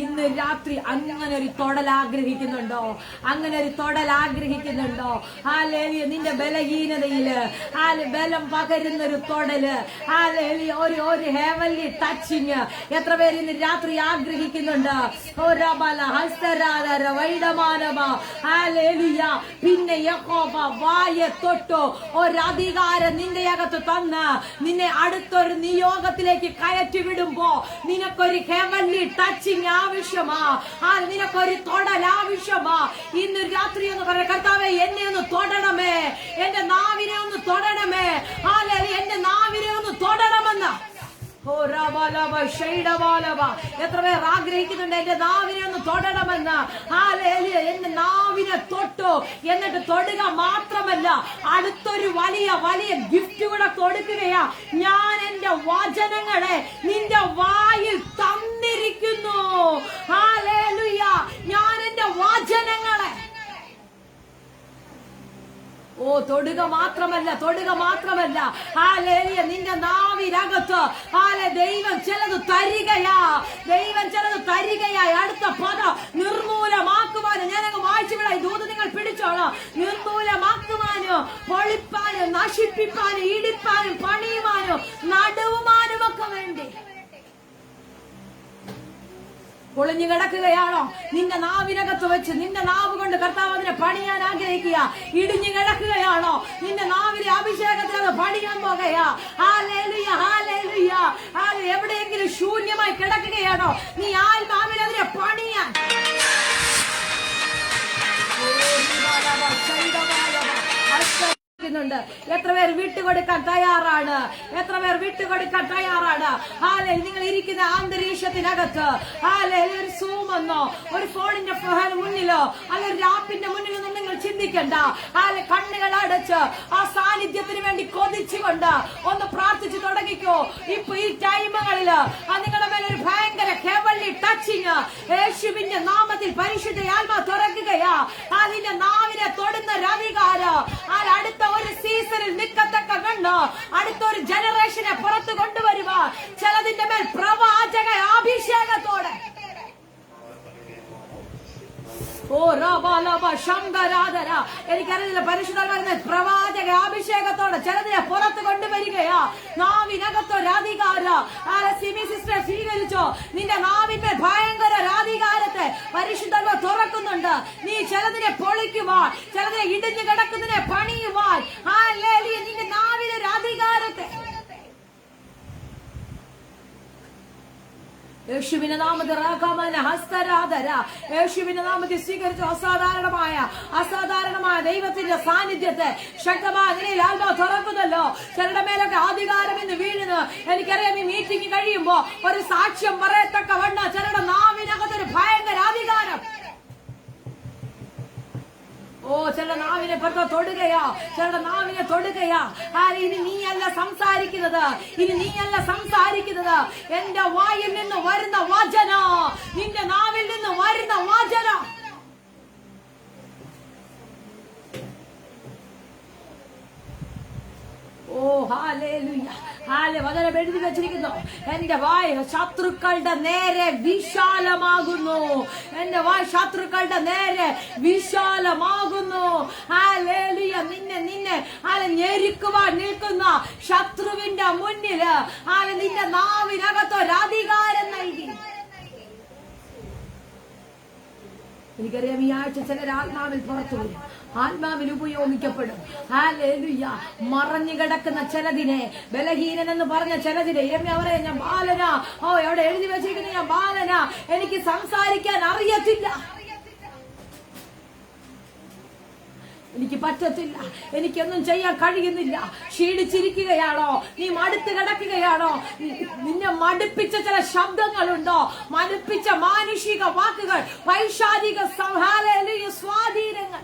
[SPEAKER 1] ഇന്ന് രാത്രി അങ്ങനെ ഒരു തൊടൽ ആഗ്രഹിക്കുന്നുണ്ടോ? ഹല്ലേലൂയ. നിന്റെ ബലഹീനതയില് ബലം പകരുന്നൊരു തൊടല്, ഹല്ലേലൂയ, ഒരു ഹെവൻലി ടച്ചിങ് എത്ര പേര് ഇന്ന് രാത്രി ആഗ്രഹിക്കുന്നുണ്ട്? പിന്നെ യഹോവ വായെ തൊട്ടോ, ഒരധികാരം നിന്റെ അകത്ത് തന്ന് നിന്നെ അടുത്തൊരു നിയോഗത്തിലേക്ക് കയറ്റി വിടുമ്പോ നിനക്കൊരു ഹെവൻലി ടച്ചിങ് ആവശ്യമാ, നിനക്കൊരു തൊടൽ ആവശ്യമാ. ഇന്ന് രാത്രി എന്ന് പറയാം, കർത്താവേ എന്നെ ഒന്ന് തൊടണമേ, എന്റെ നാവിനെ ഒന്ന് തൊടണമേ, എന്റെ നാവിനെ ഒന്ന് തൊടണമെന്ന്. എത്ര പേർ ആഗ്രഹിക്കുന്നുണ്ട് എന്റെ നാവിനെ ഒന്ന് തൊടണമെന്ന്? ഹല്ലേലൂയ. എന്റെ നാവിനെ തൊട്ടു. എന്നിട്ട് തൊടുക മാത്രമല്ല, അടുത്തൊരു വലിയ ഗിഫ്റ്റ് കൂടെ കൊടുക്കുകയാ. ഞാൻ എന്റെ വചനങ്ങളെ നിന്റെ വായിൽ തന്നിരിക്കുന്നു. ഹല്ലേലൂയ. ഞാൻ എന്റെ വചനങ്ങളെ തൊടുക മാത്രമല്ല, ഹല്ലേലൂയ, നിന്റെ നാവിനകത്ത് ദൈവം ചിലത് തരികയായി. അടുത്ത പദം നിർമൂലമാക്കുവാനും. ഞാനങ്ങ് വായിച്ചു വിടാം, ദൂത് നിങ്ങൾ പിടിച്ചോളാം. നിർമൂലമാക്കുവാനും, പൊളിപ്പാനും, നശിപ്പിപ്പാനും, ഇടിപ്പാനും, പണിയുവാനും, നടുവാനും ഒക്കെ വേണ്ടി. പൊളിഞ്ഞു കിടക്കുകയാണോ? നിന്റെ നാവിനകത്ത് വെച്ച് നിന്റെ നാവ് കൊണ്ട് കർത്താവ് അതിനെ പണിയാൻ ആഗ്രഹിക്കുക. ഇടിഞ്ഞു കിടക്കുകയാണോ? നിന്റെ നാവിലെ അഭിഷേകത്തിൽ അത് പണിയാൻ പോകുകയാ. Hallelujah, hallelujah. എവിടെയെങ്കിലും ശൂന്യമായി കിടക്കുകയാണോ? നീ ആത്മാവിൽ അതിനെ പണിയാൻ. ചോദിക്കുന്നുണ്ട്, എത്ര പേർ വിട്ടുകൊടുക്കാൻ തയ്യാറാണ്? എത്ര പേർ വിട്ടുകൊടുക്കാൻ തയ്യാറാണ്? ഹാലേ, നിങ്ങൾ ഇരിക്കുന്ന അന്തരീക്ഷത്തിനകത്ത് ഹാലേ ഒരു സൂമെന്നോ ഒരു ഫോണിന്റെ മുന്നിലോ അല്ല ഒരു ആപ്പിന്റെ മുന്നിലൊന്നും നിങ്ങൾ ചിന്തിക്കണ്ട. ഹാലെ, കണ്ണുകൾ അടച്ച് ആ സാന്നിധ്യത്തിന് വേണ്ടി കൊതിച്ചുകൊണ്ട് ഒന്ന് പ്രാർത്ഥിച്ചു തുടങ്ങിക്കോ. ഇപ്പൊ ഈ ടൈമുകളില് നിങ്ങളുടെ മേലെ ഒരു ഭയങ്കര ഹെവൻലി ടച്ചിങ് യേശുവിന്റെ നാമത്തിൽ പരിശുദ്ധ ആത്മാ തുറക്കുകയാ. അതിന്റെ നാവിനെ തൊടുന്ന അധികാരം അടുത്ത ഒരു സീസണിൽ നിൽക്കത്തക്ക കണ്ണ് അടുത്ത ഒരു ജനറേഷനെ പുറത്തു കൊണ്ടുവരുവാ. ചിലതിന്റെ മേൽ പ്രവാചക അഭിഷേകത്തോടെ എനിക്കറിയില്ല, പരിശുദ്ധ പ്രവാചക അഭിഷേകത്തോടെ ചിലതിനെ പുറത്ത് കൊണ്ടുവരികയാ. നാവിനകത്തൊരു അധികാരം സിസ്റ്റർ സ്വീകരിച്ചോ. നിന്റെ നാവിന്റെ ഭയങ്കര അധികാരത്തെ പരിശുദ്ധ തുറക്കുന്നുണ്ട്. നീ ചിലതിനെ പൊളിക്കുവാൻ, ചിലതിനെ ഇടിഞ്ഞു കിടക്കുന്നതിനെ പണിയുവാൻ നിന്റെ നാവിനൊരു അധികാരത്തെ യേശുവിന്റെ നാമത്തിൽ യേശുവിന്റെ നാമത്തിൽ സ്വീകരിച്ച അസാധാരണമായ ദൈവത്തിന്റെ സാന്നിധ്യത്തെ ശക്തമായ നിലയിൽ ആത്മാ തുറക്കുന്നല്ലോ. ചിലരുടെ മേലൊക്കെ അധികാരം എന്ന് വീഴുന്നു. എനിക്കറിയാം, ഈ മീറ്റിംഗ് കഴിയുമ്പോ ഒരു സാക്ഷ്യം പറയത്തക്ക വണ്ണ ചിലരുടെ നാവിനകത്തൊരു ഭയങ്കര അധികാരം. ചില നാവിനെ പുറത്ത് തൊടുകയാ, ചിലരുടെ നാവിനെ തൊടുകയാ. ഇനി നീയല്ല സംസാരിക്കുന്നത്, ഇനി നീയല്ല സംസാരിക്കുന്നത്. എന്റെ വായിൽ നിന്ന് വരുന്ന വചന, നിന്റെ നാവിൽ നിന്ന് വരുന്ന വചന വചനം എഴുതി വെച്ചിരിക്കുന്നു. എന്റെ വായ് ശത്രുക്കളുടെ നേരെ വിശാലമാകുന്നു. എന്റെ വായ് ശത്രുക്കളുടെ നേരെ വിശാലമാകുന്നു. നിന്നെ ഞെരുക്കുവാൻ നിൽക്കുന്ന ശത്രുവിന്റെ മുന്നില് നിന്റെ നാവിനകത്തൊരധികാരം നൽകി. എനിക്കറിയാം, ഈ ആഴ്ച ചിലർ ആത്മാവിൽ പുറത്തു വരും, ആത്മാവിൽ ഉപയോഗിക്കപ്പെടും. ഹല്ലേലൂയ. മറഞ്ഞു കിടക്കുന്ന ചിലതിനെ, ബലഹീനനെന്ന് പറഞ്ഞ ചിലതിനെ, പറയാ ഞാൻ ബാലനാ, എവിടെ എഴുതി വെച്ചിരിക്കുന്നു ഞാൻ ബാലനാ, എനിക്ക് സംസാരിക്കാൻ അറിയത്തില്ല, എനിക്ക് പറ്റത്തില്ല, എനിക്കൊന്നും ചെയ്യാൻ കഴിയുന്നില്ല. ക്ഷീണിച്ചിരിക്കുകയാണോ? നീ മടുത്ത് കിടക്കുകയാണോ? നിന്നെ മടുപ്പിച്ച ചില ശബ്ദങ്ങളുണ്ടോ? മടുപ്പിച്ച മാനുഷിക വാക്കുകൾ, വൈശാരിക സ്വാധീനങ്ങൾ.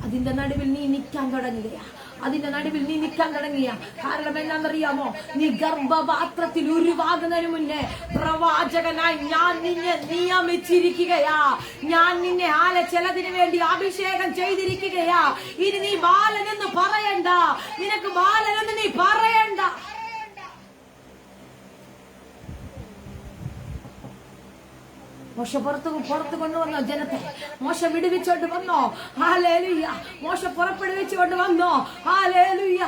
[SPEAKER 1] അതിന്റെ നടുവിൽ നീ നിൽക്കാൻ തുടങ്ങുകയാ. കാരണം എന്നാന്നറിയാമോ? നീ ഗർഭപാത്രത്തിൽ ഉരുവാകുന്നതിന് മുന്നേ പ്രവാചകനായി ഞാൻ നിന്നെ നിയമിച്ചിരിക്കുകയാ. ഞാൻ നിന്നെ ചിലതിനു വേണ്ടി അഭിഷേകം ചെയ്തിരിക്കുകയാ. ഇനി നീ ബാലനെന്ന് പറയണ്ട, നിനക്ക് ബാലനെന്ന് നീ പറയണ്ട. മോശ പുറത്ത് കൊണ്ടുവന്നോ ജനത്തെ? മോശ വിടുവിച്ചോണ്ട് വന്നോ? ഹല്ലേലൂയ. മോശ പുറപ്പെടുവിച്ചുകൊണ്ട് വന്നോ? ഹല്ലേലൂയ.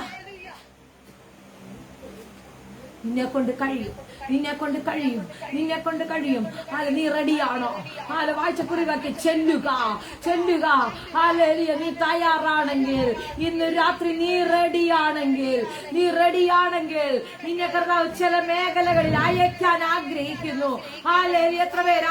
[SPEAKER 1] നിന്നെ കൊണ്ട് കഴിയും. നീ റെഡിയാണോ? വായിച്ചക്കുറിവാക്കി ചെല്ലുക. ഹല്ലേലൂയ. നീ തയ്യാറാണെങ്കിൽ, ഇന്ന് രാത്രി നീ റെഡിയാണെങ്കിൽ നിന്നെ കർത്താവ് ചില മേഖലകളിൽ അയക്കാൻ ആഗ്രഹിക്കുന്നു. ഹല്ലേലൂയ. എത്ര പേർ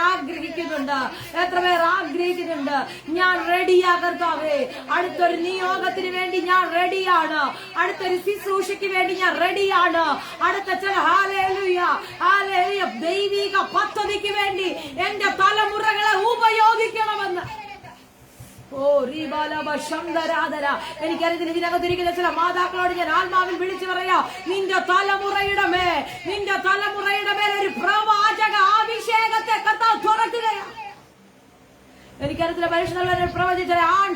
[SPEAKER 1] ആഗ്രഹിക്കുന്നുണ്ട്? ഞാൻ റെഡിയാ കർത്താവേ. അടുത്തൊരു നിയോഗത്തിന് വേണ്ടി ഞാൻ റെഡിയാണ്. അടുത്തൊരു ശുശ്രൂഷയ്ക്ക് വേണ്ടി ഞാൻ റെഡിയാണ്. അടുത്ത ചില ദൈവിക പദ്ധതിക്ക് വേണ്ടി എന്റെ തലമുറകളെ ഉപയോഗിക്കണമെന്ന്. എനിക്കറിയത്തില്ല, ഇതിനകത്തിരിക്കുന്ന ചില മാതാക്കളോട് ഞാൻ ആത്മാവിൽ വിളിച്ചു പറയാ, നിന്റെ തലമുറയുടെ മേൽ ഒരു പ്രവാചക അഭിഷേകത്തെ കർത്താവ് തുറക്കുകയാണ്. എനിക്കറിയത്തില്ല, പരിശുദ്ധ പ്രവചിച്ച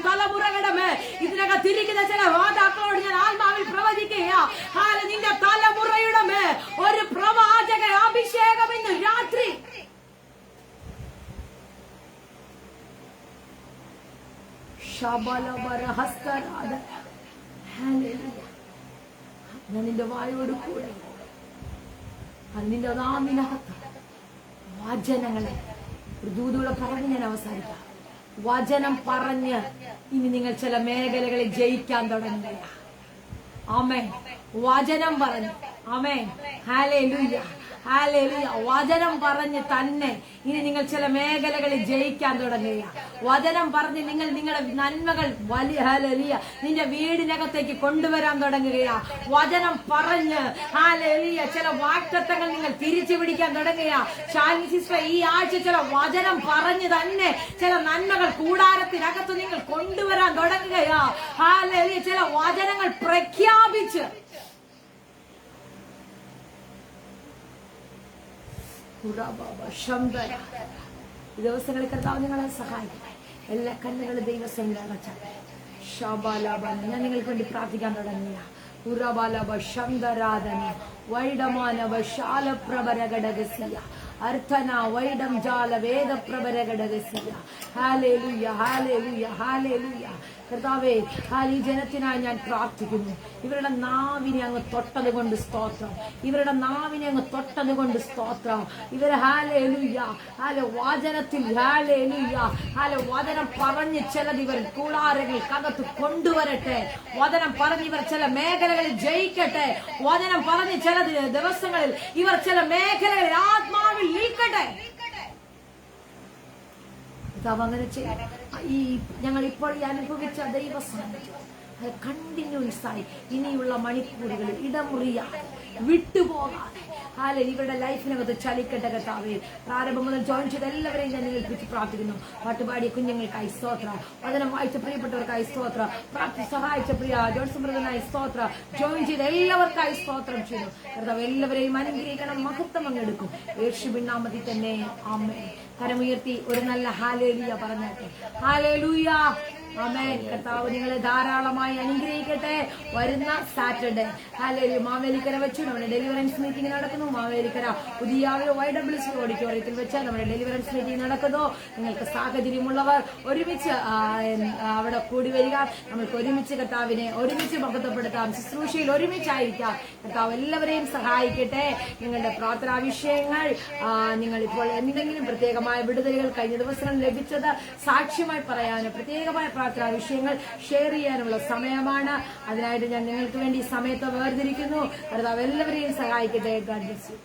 [SPEAKER 1] തലമുറകളുടെ മേൽ ഇതിനകത്തിരിക്കുന്ന ചില മാതാക്കളോട് ഞാൻ ആത്മാവിൽ പ്രവചിക്കുക, നിന്റെ തലമുറയുടെ മേൽ ഒരു പ്രവാചക അഭിഷേകം ഇന്ന് രാത്രി. നിന്റെ വായോട് കൂടെ നിന്റെ നാമിനകത്ത് വചനങ്ങളെ ഒരു ദൂതൂടെ പറഞ്ഞ് ഞാൻ അവസാനിക്കാം. വചനം പറഞ്ഞ് ഇനി നിങ്ങൾ ചില മേഖലകളിൽ ജയിക്കാൻ തുടങ്ങുക. ആമേൻ. വചനം പറഞ്ഞു. ആമേൻ. ഹല്ലേലൂയ. ഹല്ലേലൂയ. വചനം പറഞ്ഞ് തന്നെ ഇനി നിങ്ങൾ ചില മേഖലകളിൽ ജയിക്കാൻ തുടങ്ങുക. വചനം പറഞ്ഞ് നിങ്ങൾ നിങ്ങളുടെ നന്മകൾ വലിയ ഹല്ലേലൂയ നിന്റെ വീടിനകത്തേക്ക് കൊണ്ടുവരാൻ തുടങ്ങുകയാ. വചനം പറഞ്ഞ് ഹല്ലേലൂയ ചില വാഗ്ദത്തങ്ങൾ നിങ്ങൾ തിരിച്ചു പിടിക്കാൻ തുടങ്ങുക. ഷാനി സിസ്റ്റർ ഈ ആഴ്ച ചില വചനം പറഞ്ഞ് തന്നെ ചില നന്മകൾ കൂടാരത്തിനകത്ത് നിങ്ങൾ കൊണ്ടുവരാൻ തുടങ്ങുകയാ. ഹല്ലേലൂയ ചില വചനങ്ങൾ പ്രഖ്യാപിച്ച് ഈ ദിവസങ്ങളിൽ കർത്താവ് നിങ്ങളെ സഹായിക്കട്ടെ. എല്ലാ കണ്ണുകളും ദൈവസേനയിൽ അടച്ചാട്ടെ. ഞാൻ നിങ്ങൾക്ക് വേണ്ടി പ്രാർത്ഥിക്കാൻ തുടങ്ങിയ ഉറബാലബ ശബ്ദരാധന വൈഡമാനവ ശാലപ്രഭരഘടകസിയ അർത്ഥന വൈഡം ജാല വേദപ്രഭരഘടകസിയ. Hallelujah hallelujah hallelujah. കർത്താവേ, ഈ ജനത്തിനായി ഞാൻ പ്രാർത്ഥിക്കുന്നു. ഇവരുടെ നാവിനെ അങ്ങ് തൊട്ടത് കൊണ്ട് സ്തോത്രം. ഇവരുടെ നാവിനെ അങ്ങ് തൊട്ടത് കൊണ്ട് സ്തോത്രം. ഇവരെ ഹല്ലേലൂയ വചനത്തിൽ ഹല്ലേലൂയ വചനം പറഞ്ഞ് ചിലത് ഇവർ കൂടാരങ്ങൾക്കകത്ത് കൊണ്ടുവരട്ടെ. വചനം പറഞ്ഞ് ഇവർ ചില മേഖലകളിൽ ജയിക്കട്ടെ. വചനം പറഞ്ഞ് ചില ദിവസങ്ങളിൽ ഇവർ ചില മേഖലകളിൽ ആത്മാവിൽ നിൽക്കട്ടെ. അങ്ങനെ ഈ ഞങ്ങൾ ഇപ്പോൾ ഈ അനുഭവിച്ച ദൈവസാന്നിധ്യം കണ്ടിന്യൂസ് ആയി ഇനിയുള്ള മണിക്കൂറുകളിൽ ഇടമുറിയാതെ വിട്ടുപോകാതെ ഇവരുടെ ലൈഫിനകത്ത് ചലിക്കട്ടെ. കർത്താവേ, പ്രാരംഭം മുതൽ ജോയിൻ ചെയ്ത എല്ലാവരെയും ഞാൻ ഏൽപ്പിച്ച് പ്രാർത്ഥിക്കുന്നു. പാട്ടുപാടിയ കുഞ്ഞുങ്ങൾക്കായി സ്തോത്രം. വചനം വായിച്ച പ്രിയപ്പെട്ടവർക്കായി സ്തോത്രം. പ്രാർത്ഥി സഹായിച്ച പ്രിയ ജോൺസൺ ബ്രദറിനായി സ്തോത്രം. ജോയിൻ ചെയ്ത എല്ലാവർക്കായി സ്തോത്രം ചെയ്യുന്നു. കർത്താവ് എല്ലാവരെയും അനുഗ്രഹിക്കണം. മഹത്വം അങ്ങെടുക്കും. യേശുവിൻ നാമത്തിൽ തന്നെ ആമേൻ. കരമുയർത്തി ഒരു നല്ല ഹല്ലേലൂയ പറഞ്ഞാട്ടെ. ഹല്ലേലൂയ ആമേൻ. കർത്താവ് നിങ്ങളെ ധാരാളമായി അനുഗ്രഹിക്കട്ടെ. വരുന്ന സാറ്റർഡേ ഹല്ലേലൂയ മാവേലിക്കര വെച്ച് നമ്മുടെ ഡെലിവറൻസ് മീറ്റിംഗ് നടക്കുന്നു. മാവേലിക്കര പുതിയ YWC ഓഡിറ്റോറിയത്തിൽ വെച്ച് നമ്മുടെ ഡെലിവറൻസ് മീറ്റിംഗ് നടക്കുന്നു. നിങ്ങൾക്ക് സാഹചര്യമുള്ളവർ ഒരുമിച്ച് അവിടെ കൂടി വരിക. നമ്മൾക്ക് ഒരുമിച്ച് കർത്താവിനെ ഒരുമിച്ച് മഹത്വപ്പെടുത്താം. ശുശ്രൂഷയിൽ ഒരുമിച്ചായിരിക്കാം. കർത്താവ് എല്ലാവരെയും സഹായിക്കട്ടെ. നിങ്ങളുടെ പ്രാർത്ഥനാ വിഷയങ്ങൾ നിങ്ങൾ ഇപ്പോൾ എന്തെങ്കിലും പ്രത്യേകമായ വിടുതലുകൾ കഴിഞ്ഞ ദിവസങ്ങളിൽ ലഭിച്ചത് സാക്ഷ്യമായി പറയാനും പ്രത്യേകമായ പ്രാർത്ഥനാ വിഷയങ്ങൾ ഷെയർ ചെയ്യാനുള്ള സമയമാണ്. അതിനായിട്ട് ഞാൻ നിങ്ങൾക്ക് വേണ്ടി സമയത്ത് വേർതിരിക്കുന്നു. കർത്താവ് എല്ലാവരെയും സഹായിക്കട്ടെ. God bless you.